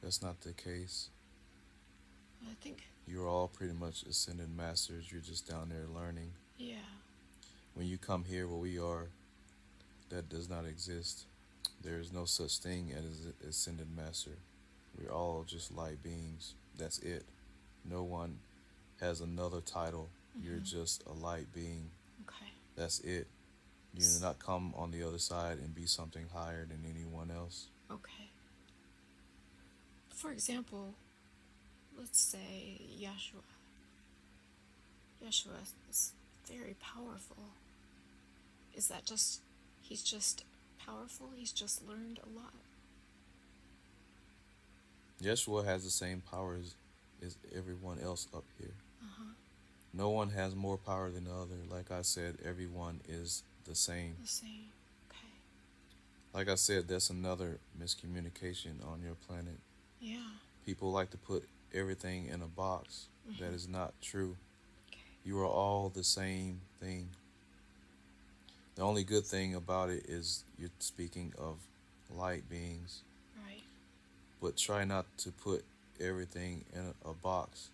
That's not the case. I think. You're all pretty much ascended masters. You're just down there learning. Yeah. When you come here where we are, that does not exist. There is no such thing as an ascended master. We're all just light beings. That's it. No one has another title. You're just a light being. Okay. That's it. You do not come on the other side and be something higher than anyone else. Okay. For example, let's say Yeshua. Yeshua is very powerful. Is that just, he's just powerful? He's just learned a lot. Yeshua has the same powers as everyone else up here. No one has more power than the other. Like I said, everyone is the same. The same. Okay. Like I said, that's another miscommunication on your planet. Yeah. People like to put everything in a box. That is not true. Okay. You are all the same thing. The only good thing about it is you're speaking of light beings. Right. But try not to put everything in a box.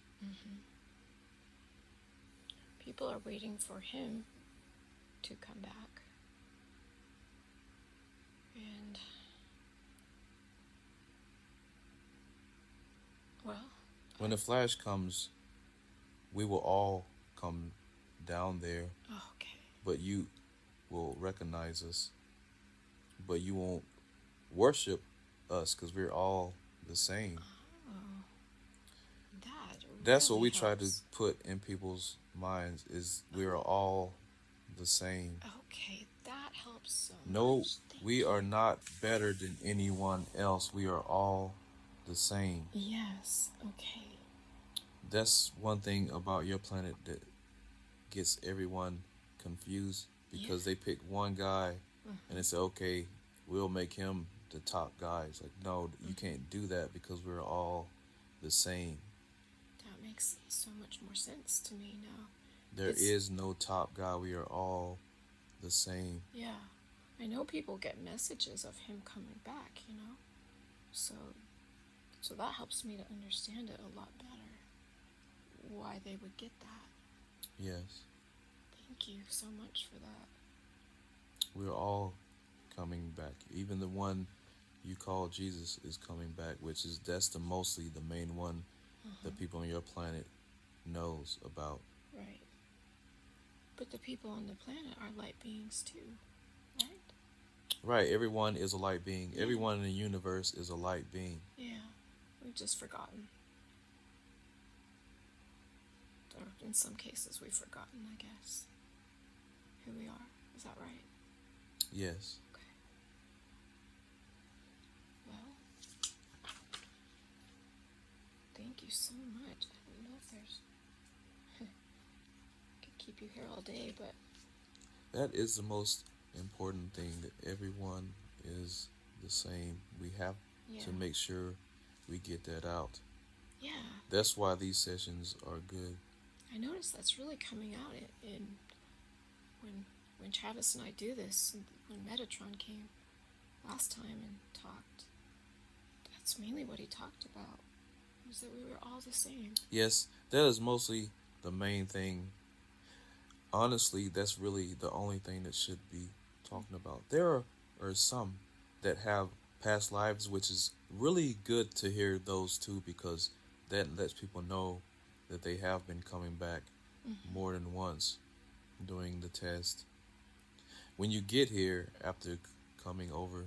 People are waiting for him to come back. And, well, When the flash comes, we will all come down there, Okay. but you will recognize us, but you won't worship us because we're all the same. Oh, that That's what really we try to helps. put in people's minds is we are Oh, all the same. okay, that helps so No, much. we Thank are you. not better than anyone else. We are all the same. Yes, okay. That's one thing about your planet that gets everyone confused Yeah. because they pick one guy and Mm-hmm. they say, okay, we'll make him the top guy. It's like, no, you Mm-hmm. can't do that because we're all the same. That makes so much more sense to me now. There It's, is no top guy. We are all the same. yeah. I know people get messages of him coming back, So so that helps me to understand it a lot better. Why they would get that. Yes, Thank you so much for that. we're all coming back. Even the one you call Jesus is coming back, which is that's the mostly the main one Uh-huh. that people on your planet knows about. Right. But the people on the planet are light beings too, right? Right, everyone is a light being. Yeah. Everyone in the universe is a light being. Yeah. We've just forgotten. Or in some cases we've forgotten, I guess, who we are. Is that right? Yes. Okay. Well, thank you so much. I don't know if there's could keep you here all day, but That is the most important thing that everyone is the same. We have yeah. to make sure we get that out. Yeah. That's why these sessions are good. I noticed that's really coming out in when Travis and I do this, when Metatron came last time and talked. That's mainly what he talked about, was that we were all the same. Yes, that is mostly the main thing. Honestly, that's really the only thing that should be talking about. Are some that have past lives, which is really good to hear those too because that lets people know that they have been coming back Mm-hmm. more than once doing the test. When you get here after coming over,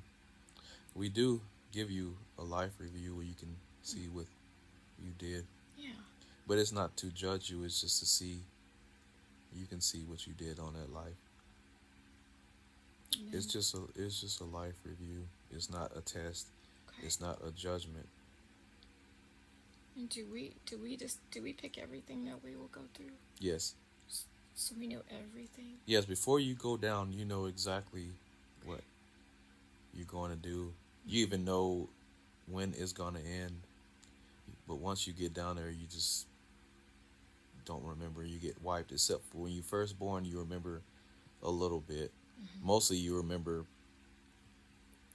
we do give you a life review where you can see what you did. Yeah. But it's not to judge you, it's just to see, you can see what you did on that life. Then, It's just a life review. It's not a test. okay. It's not a judgment. And do we pick everything that we will go through? Yes. So we know everything? Yes, before you go down, you know exactly what you're going to do. You even know when it's going to end. But once you get down there, you just don't remember. You get wiped, except for when you first born, you remember a little bit. Mm-hmm. Mostly you remember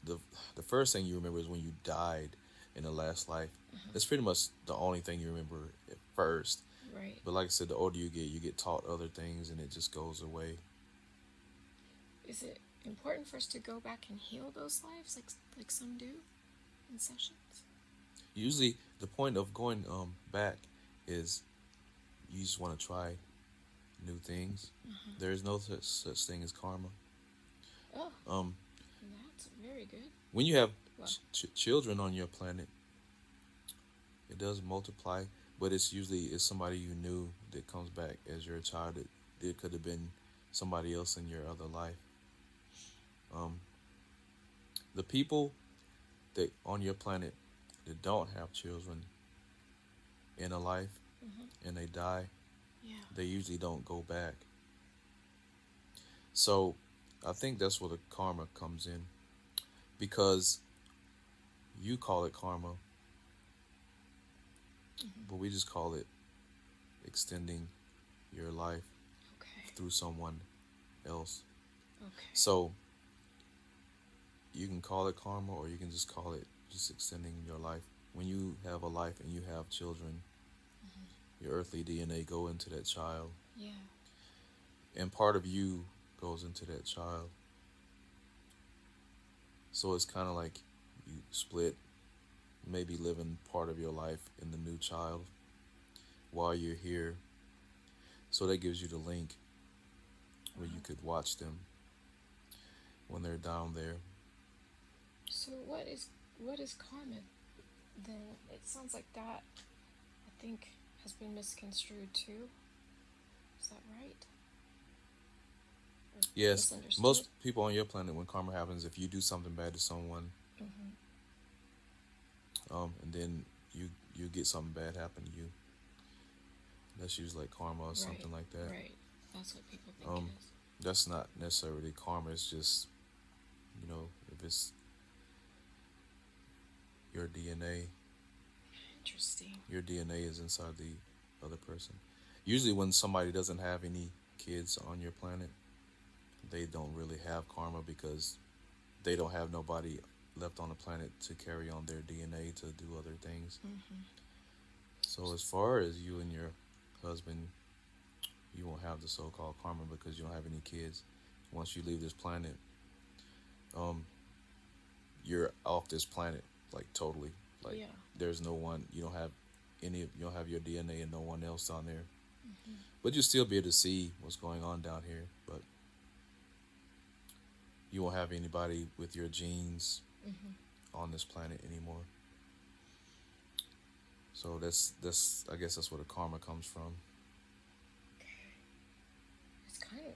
the the first thing you remember is when you died in the last life. Uh-huh. That's pretty much the only thing you remember at first. Right. But like I said, the older you get taught other things and it just goes away. Is it important for us to go back and heal those lives like some do in sessions? Usually the point of going back is you just want to try new things. Uh-huh. There is no such thing as karma. Oh, Um, that's very good. when you have Well, children on your planet, it does multiply, but it's usually somebody you knew that comes back as your child. It could have been somebody else in your other life. The people that on your planet that don't have children in a life and they die, yeah. they usually don't go back. So I think that's where the karma comes in, because you call it karma, but we just call it extending your life Okay. through someone else. Okay. So you can call it karma, or you can just call it just extending your life. When you have a life and you have children, your earthly DNA go into that child, Yeah. and part of you goes into that child. So it's kind of like you split, maybe living part of your life in the new child while you're here. So that gives you the link. where you could watch them when they're down there. So what is karma then? It sounds like that, I think, has been misconstrued too. Is that right? Or Yes, misunderstood? most people on your planet, when karma happens, if you do something bad to someone, and then you get something bad happen to you, that's usually like karma or something like that. Right. That's what people think it is. That's not necessarily karma. It's just, if it's your DNA, Interesting. your DNA is inside the other person. Usually when somebody doesn't have any kids on your planet, they don't really have karma because they don't have nobody left on the planet to carry on their DNA to do other things. So as far as you and your husband, you won't have the so-called karma because you don't have any kids. Once you leave this planet, you're off this planet, like totally. Like there's no one. You don't have you don't have your DNA and no one else down there. But you'll still be able to see what's going on down here. But you won't have anybody with your genes on this planet anymore. So that's I guess that's where the karma comes from. Okay.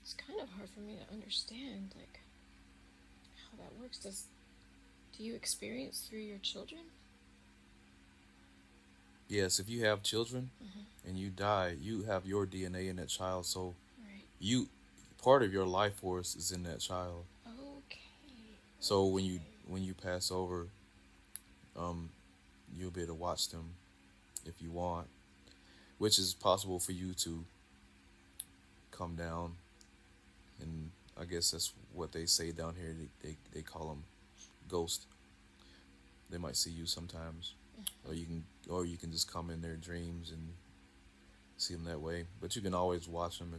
It's kind of hard for me to understand, like, how that works. Do you experience through your children? Yes, if you have children and you die, you have your DNA in that child. So part of your life force is in that child. Okay. So when you pass over, you'll be able to watch them if you want, which is possible for you to come down, and I guess that's what they say down here. They call them ghosts. They might see you sometimes, or you can just come in their dreams and see them that way. But you can always watch them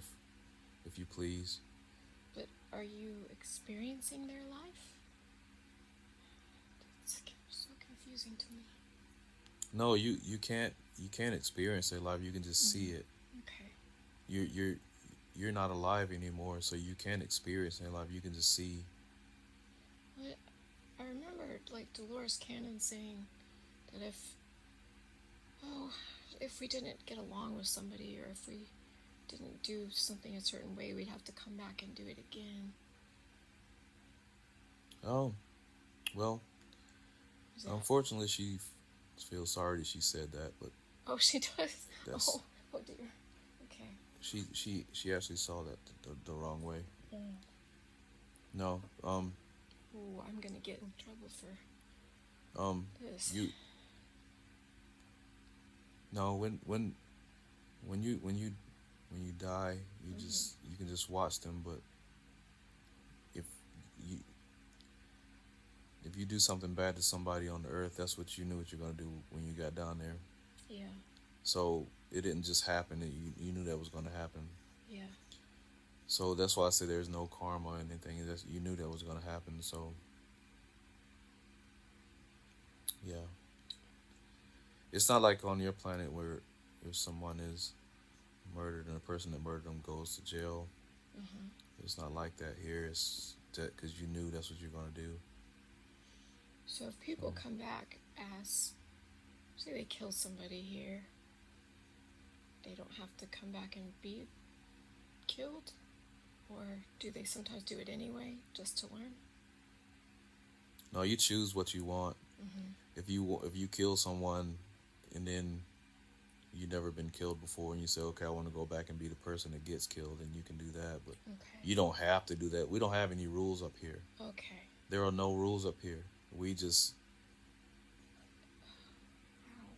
if you please. But are you experiencing their life? It's so confusing to me. No, you can't experience their life. You can just see it. Okay. You're not alive anymore, so you can't experience their life. You can just see. I remember, like, dolorescannon saying that if we didn't get along with somebody, or if we didn't do something a certain way, we'd have to come back and do it again. Oh, well, unfortunately, she feels sorry that she said that, but she does. Oh dear. Okay. She actually saw that the wrong way. No. Oh, I'm gonna get in trouble for this. No, when you die, you can just watch them, but if you do something bad to somebody on the earth, that's what you knew what you're gonna do when you got down there. Yeah. So it didn't just happen. You knew that was gonna happen. Yeah. So that's why I say there's no karma or anything. You knew that was gonna happen. So yeah. It's not like on your planet where if someone is murdered and the person that murdered them goes to jail. It's not like that here. It's that because you knew that's what you're gonna do. So if people come back as, say they kill somebody here, they don't have to come back and be killed? Or do they sometimes do it anyway, just to learn? No, you choose what you want. If you kill someone and then you've never been killed before and you say, okay, I want to go back and be the person that gets killed, then you can do that. But you don't have to do that. We don't have any rules up here. Okay. There are no rules up here. We just... Wow.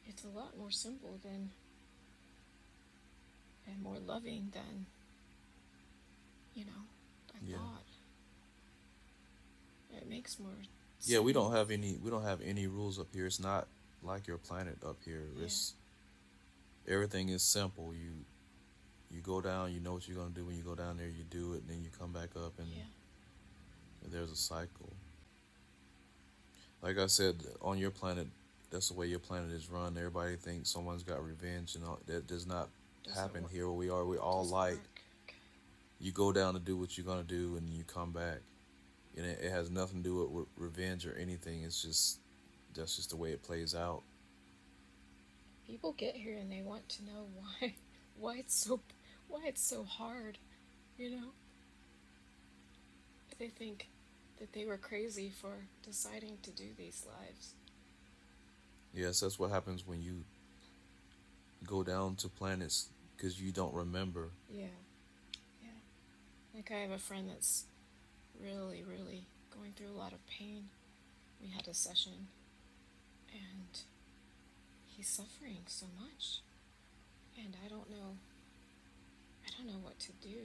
It's a lot more simple and more loving than, I thought. It makes more sense. Yeah, we don't have any rules up here. It's not like your planet up here. Everything is simple. You go down, you know what you're gonna do. When you go down there, you do it, and then you come back up, and there's a cycle. Like I said, on your planet, that's the way your planet is run. Everybody thinks someone's got revenge, and all that does not happen work. here where we are. We're all Doesn't light. work. Okay. You go down to do what you're gonna do, and you come back, and it has nothing to do with revenge or anything. It's just that's just the way it plays out. People get here and they want to know why it's so hard, you know? They think that they were crazy for deciding to do these lives. Yes, that's what happens when you go down to planets because you don't remember. Yeah. Like I have a friend that's really, really going through a lot of pain. We had a session and he's suffering so much. And I don't know what to do.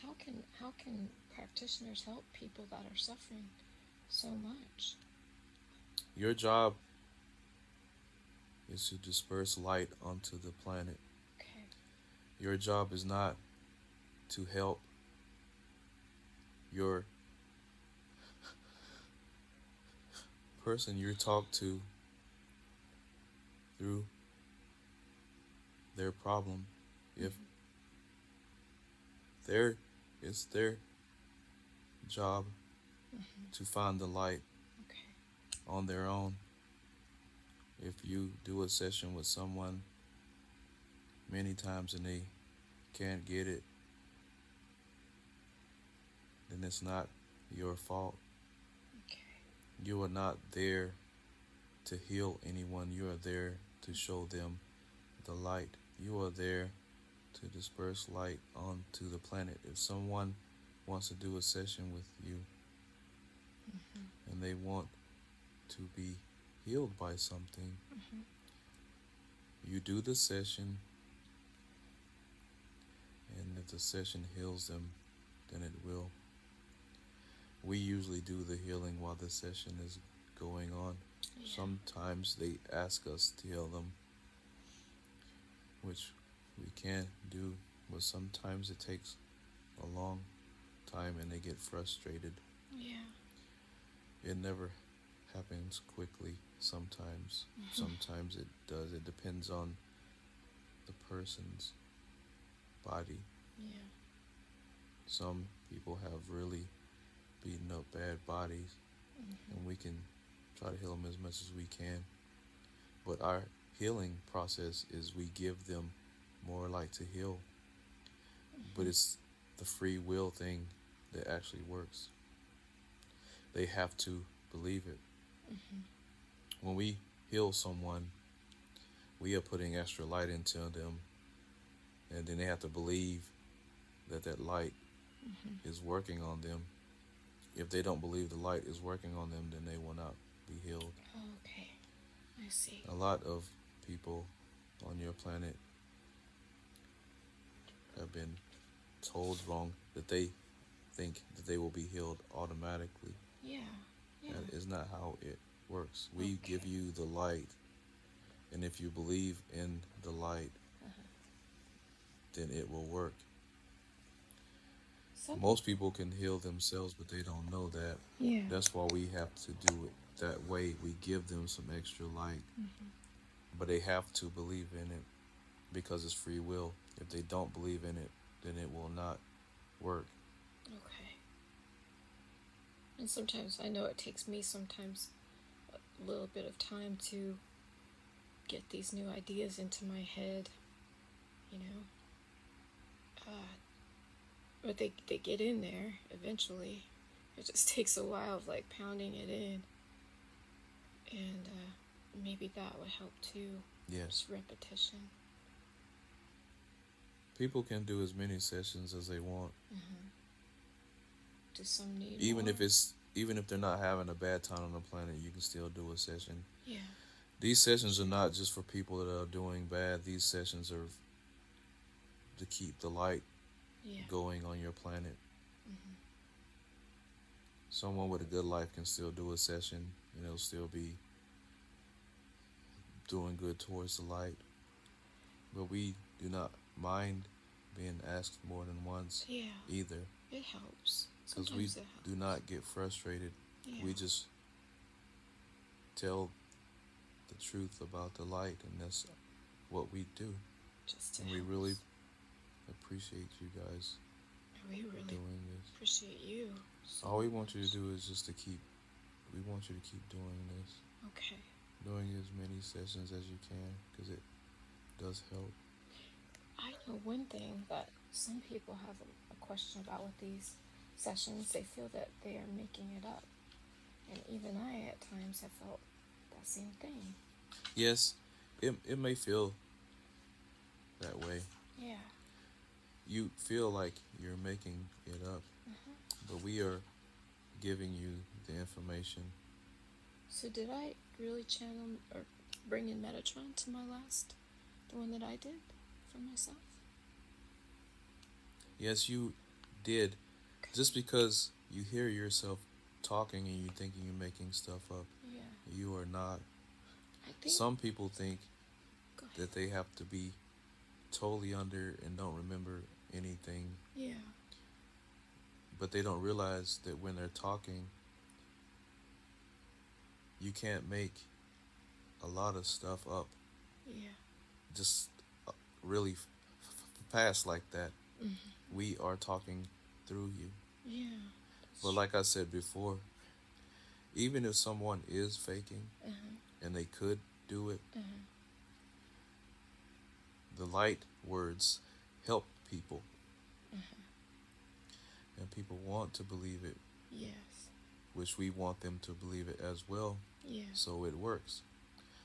How can practitioners help people that are suffering so much? Your job is to disperse light onto the planet. Okay. Your job is not to help your person you talk to through their problem. If it's their job to find the light on their own. If you do a session with someone many times and they can't get it, then it's not your fault. Okay. You are not there to heal anyone. You are there to show them the light. You are there to disperse light onto the planet. If someone wants to do a session with you and they want to be healed by something, you do the session, and if the session heals them, then it will. We usually do the healing while the session is going on. Yeah. Sometimes they ask us to heal them, which we can do, but sometimes it takes a long time and they get frustrated. Yeah. It never happens quickly. Sometimes it does. It depends on the person's body. Yeah. Some people have really beaten up bad bodies, and we can try to heal them as much as we can. But our healing process is we give them more light to heal. But it's the free will thing that actually works. They have to believe it. When we heal someone, we are putting extra light into them, and then they have to believe that that light is working on them. If they don't believe the light is working on them, then they will not be healed. Okay. I see. A lot of people on your planet have been told wrong that they think that they will be healed automatically. Yeah. That is not how it works. We give you the light, and if you believe in the light, then it will work. Most people can heal themselves, but they don't know that. Yeah. That's why we have to do it that way. We give them some extra light, but they have to believe in it because it's free will. If they don't believe in it, then it will not work. Okay. And sometimes, I know it takes me sometimes a little bit of time to get these new ideas into my head, you know. But they get in there eventually. It just takes a while of like pounding it in. And maybe that would help too. Yes. Just repetition. People can do as many sessions as they want. Do some need Even more? if they're not having a bad time on the planet, you can still do a session. Yeah. These sessions are not just for people that are doing bad. These sessions are to keep the light going on your planet. Someone with a good life can still do a session, and it'll still be doing good towards the light. But we do not mind being asked more than once either. It helps. Because we do not get frustrated. Yeah. We just tell the truth about the light, and that's what we do. Just to And we help really us. appreciate you guys We really doing this. appreciate you. So All we want you much. to do is just to keep. We want you to keep doing this, Okay. doing as many sessions as you can, because it does help. I know one thing that some people have a question about with these sessions. They feel that they are making it up. And even I, at times, have felt that same thing. Yes, it may feel that way. Yeah. You feel like you're making it up, but we are giving you the information. So did I really channel or bring in Metatron to my last, the one that I did for myself? Yes, you did. Okay. Just because you hear yourself talking and you thinking you're making stuff up, Yeah. you are not. I think. Some people think Go ahead. that they have to be totally under and don't remember anything, Yeah. but they don't realize that when they're talking, you can't make a lot of stuff up Yeah. just really fast like that. Mm-hmm. We are talking through you. Yeah. But like I said before, even if someone is faking and they could do it, the light words help people. And people want to believe it, Yes. which we want them to believe it as well. Yeah. So it works.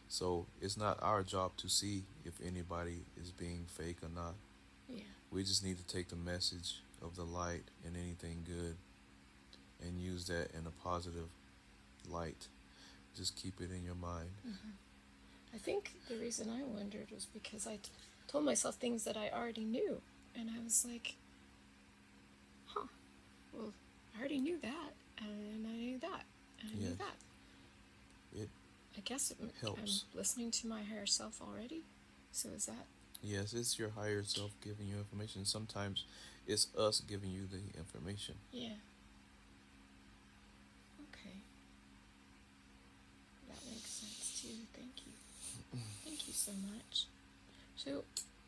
So it's not our job to see if anybody is being fake or not. Yeah. We just need to take the message of the light and anything good and use that in a positive light. Just keep it in your mind. I think the reason I wondered was because I told myself things that I already knew. And I was like, well, I already knew that. And I knew that. And I knew that. It I guess helps. I'm listening to my higher self already. So is that? Yes, it's your higher self giving you information. Sometimes it's us giving you the information. Yeah. Okay. That makes sense too. Thank you. Thank you so much. So,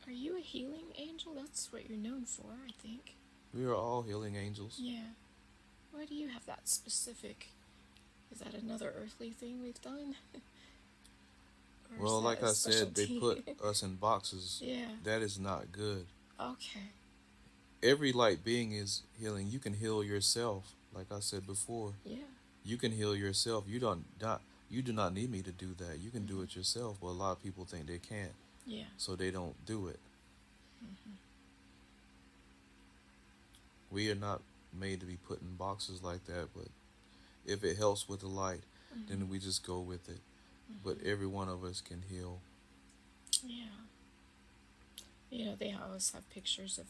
are you a healing angel? That's what you're known for, I think. We are all healing angels. Yeah. Why do you have that specific? Is that another earthly thing we've done? Well, like I said, they put us in boxes. Yeah. That is not good. Okay. Every light being is healing. You can heal yourself. Like I said before. Yeah. You can heal yourself. You do not need me to do that. You can do it yourself. But a lot of people think they can't. Yeah. So they don't do it. We are not made to be put in boxes like that, but if it helps with the light, then we just go with it. But every one of us can heal. Yeah. You know, they always have pictures of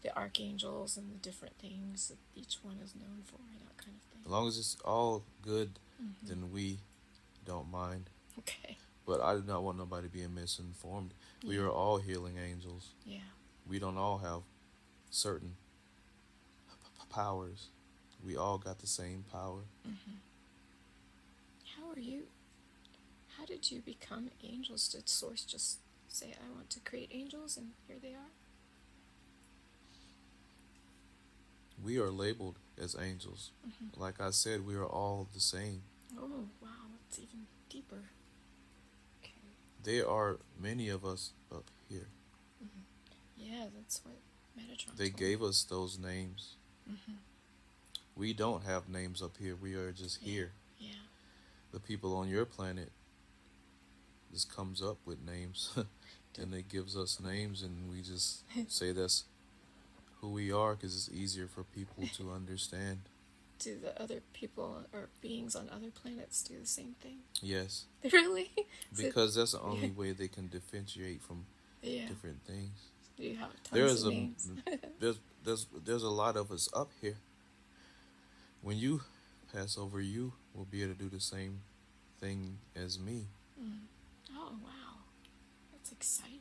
the archangels and the different things that each one is known for, that kind of thing. As long as it's all good, then we don't mind. Okay. But I do not want nobody being misinformed. We are all healing angels. Yeah. We don't all have certain powers. We all got the same power. How did you become angels? Did Source just say, I want to create angels, and here they are? We are labeled as angels. Like I said, we are all the same. Oh, wow, it's even deeper. Okay. There are many of us up here. Yeah, that's what Metatron They told gave me. us those names. We don't have names up here. We are just here. Yeah. The people on your planet just comes up with names and they gives us names, and we just say that's who we are because it's easier for people to understand. Do the other people or beings on other planets do the same thing? Yes, Really? because that's the only way they can differentiate from different things. Do you have tons of names? There's a lot of us up here. When you pass over, you will be able to do the same thing as me. Oh, wow. That's exciting.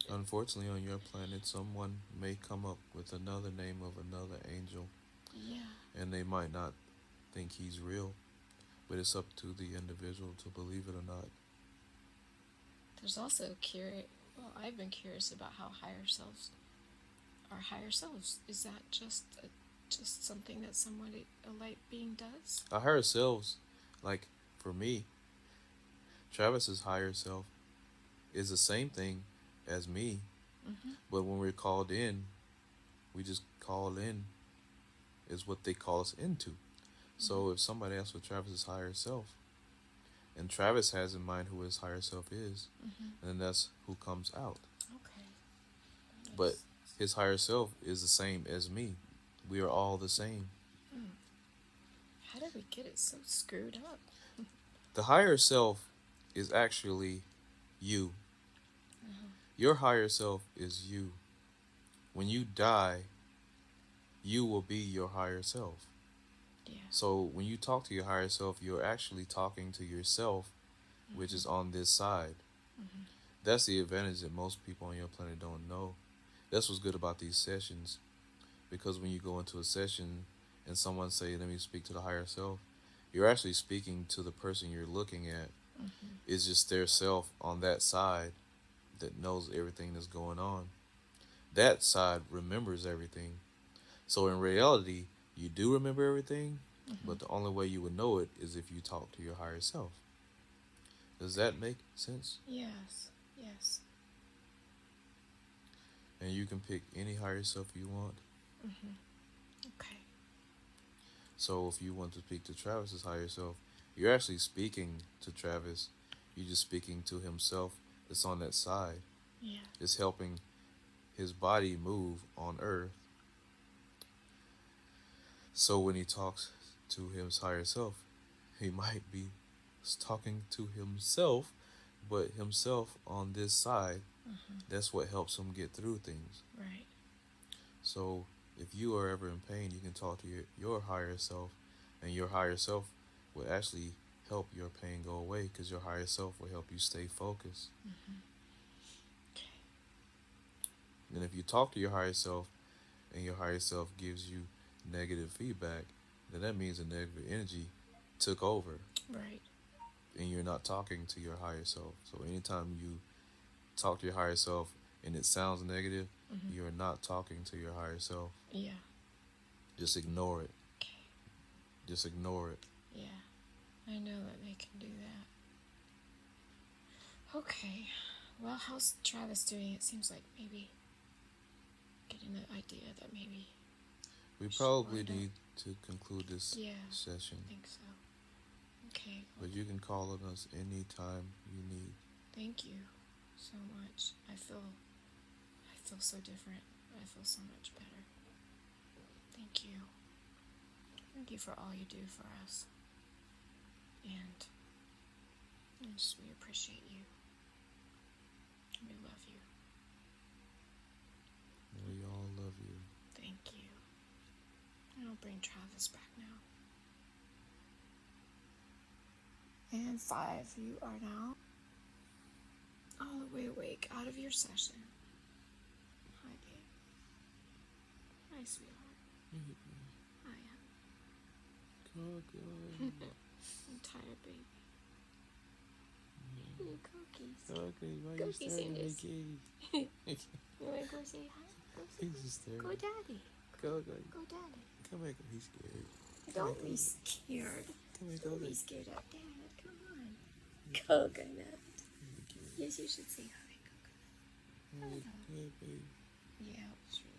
Unfortunately, on your planet, someone may come up with another name of another angel, Yeah. and they might not think he's real, But it's up to the individual to believe it or not. There's also I've been curious about how our higher selves, is that just something that a light being does? Our higher selves, like for me, Travis's higher self is the same thing as me, but when we're called in, we just call in, is what they call us into. So if somebody asks what Travis's higher self, and Travis has in mind who his higher self is, and that's who comes out. Okay. But his higher self is the same as me. We are all the same. How did we get it so screwed up? The higher self is actually you. Your higher self is you. When you die, you will be your higher self. Yeah. So when you talk to your higher self, you're actually talking to yourself, which is on this side. That's the advantage that most people on your planet don't know. That's what's good about these sessions. Because when you go into a session and someone say, let me speak to the higher self, you're actually speaking to the person you're looking at. It's just their self on that side that knows everything that's going on. That side remembers everything. So in reality, you do remember everything, but the only way you would know it is if you talk to your higher self. Does that make sense? Yes. And you can pick any higher self you want. Okay. So if you want to speak to Travis's higher self, you're actually speaking to Travis. You're just speaking to himself that's on that side. Yeah. It's helping his body move on Earth. So when he talks to his higher self, he might be talking to himself, but himself on this side, that's what helps him get through things. Right. So if you are ever in pain, you can talk to your higher self, and your higher self will actually help your pain go away, because your higher self will help you stay focused. Okay. And if you talk to your higher self, and your higher self gives you negative feedback, then that means the negative energy took over. Right. And you're not talking to your higher self. So anytime you talk to your higher self and it sounds negative, you're not talking to your higher self. Yeah. Just ignore it. Okay. Just ignore it. Yeah. I know that they can do that. Okay. Well, how's Travis doing? It seems like maybe getting the idea that maybe we probably need to conclude this session. I think so. Okay. But you can call on us anytime you need. Thank you so much. I feel so different. I feel so much better. Thank you. Thank you for all you do for us. And we appreciate you. We love you. We all love you. Thank you. I'll bring Travis back now. And 5, you are now all the way awake out of your session. Hi, babe. Hi, sweetheart. Hi, I'm tired, baby. Hey, cookies. Cookies in this. You want to go say hi? He's just there. Go, daddy. Go. Go, daddy. Come here. He's scared. Don't be scared. Come here, Don't be scared of Dad. Come on. Coconut. Yes, you should say hi, Coconut. Yeah, baby. Yeah, it was really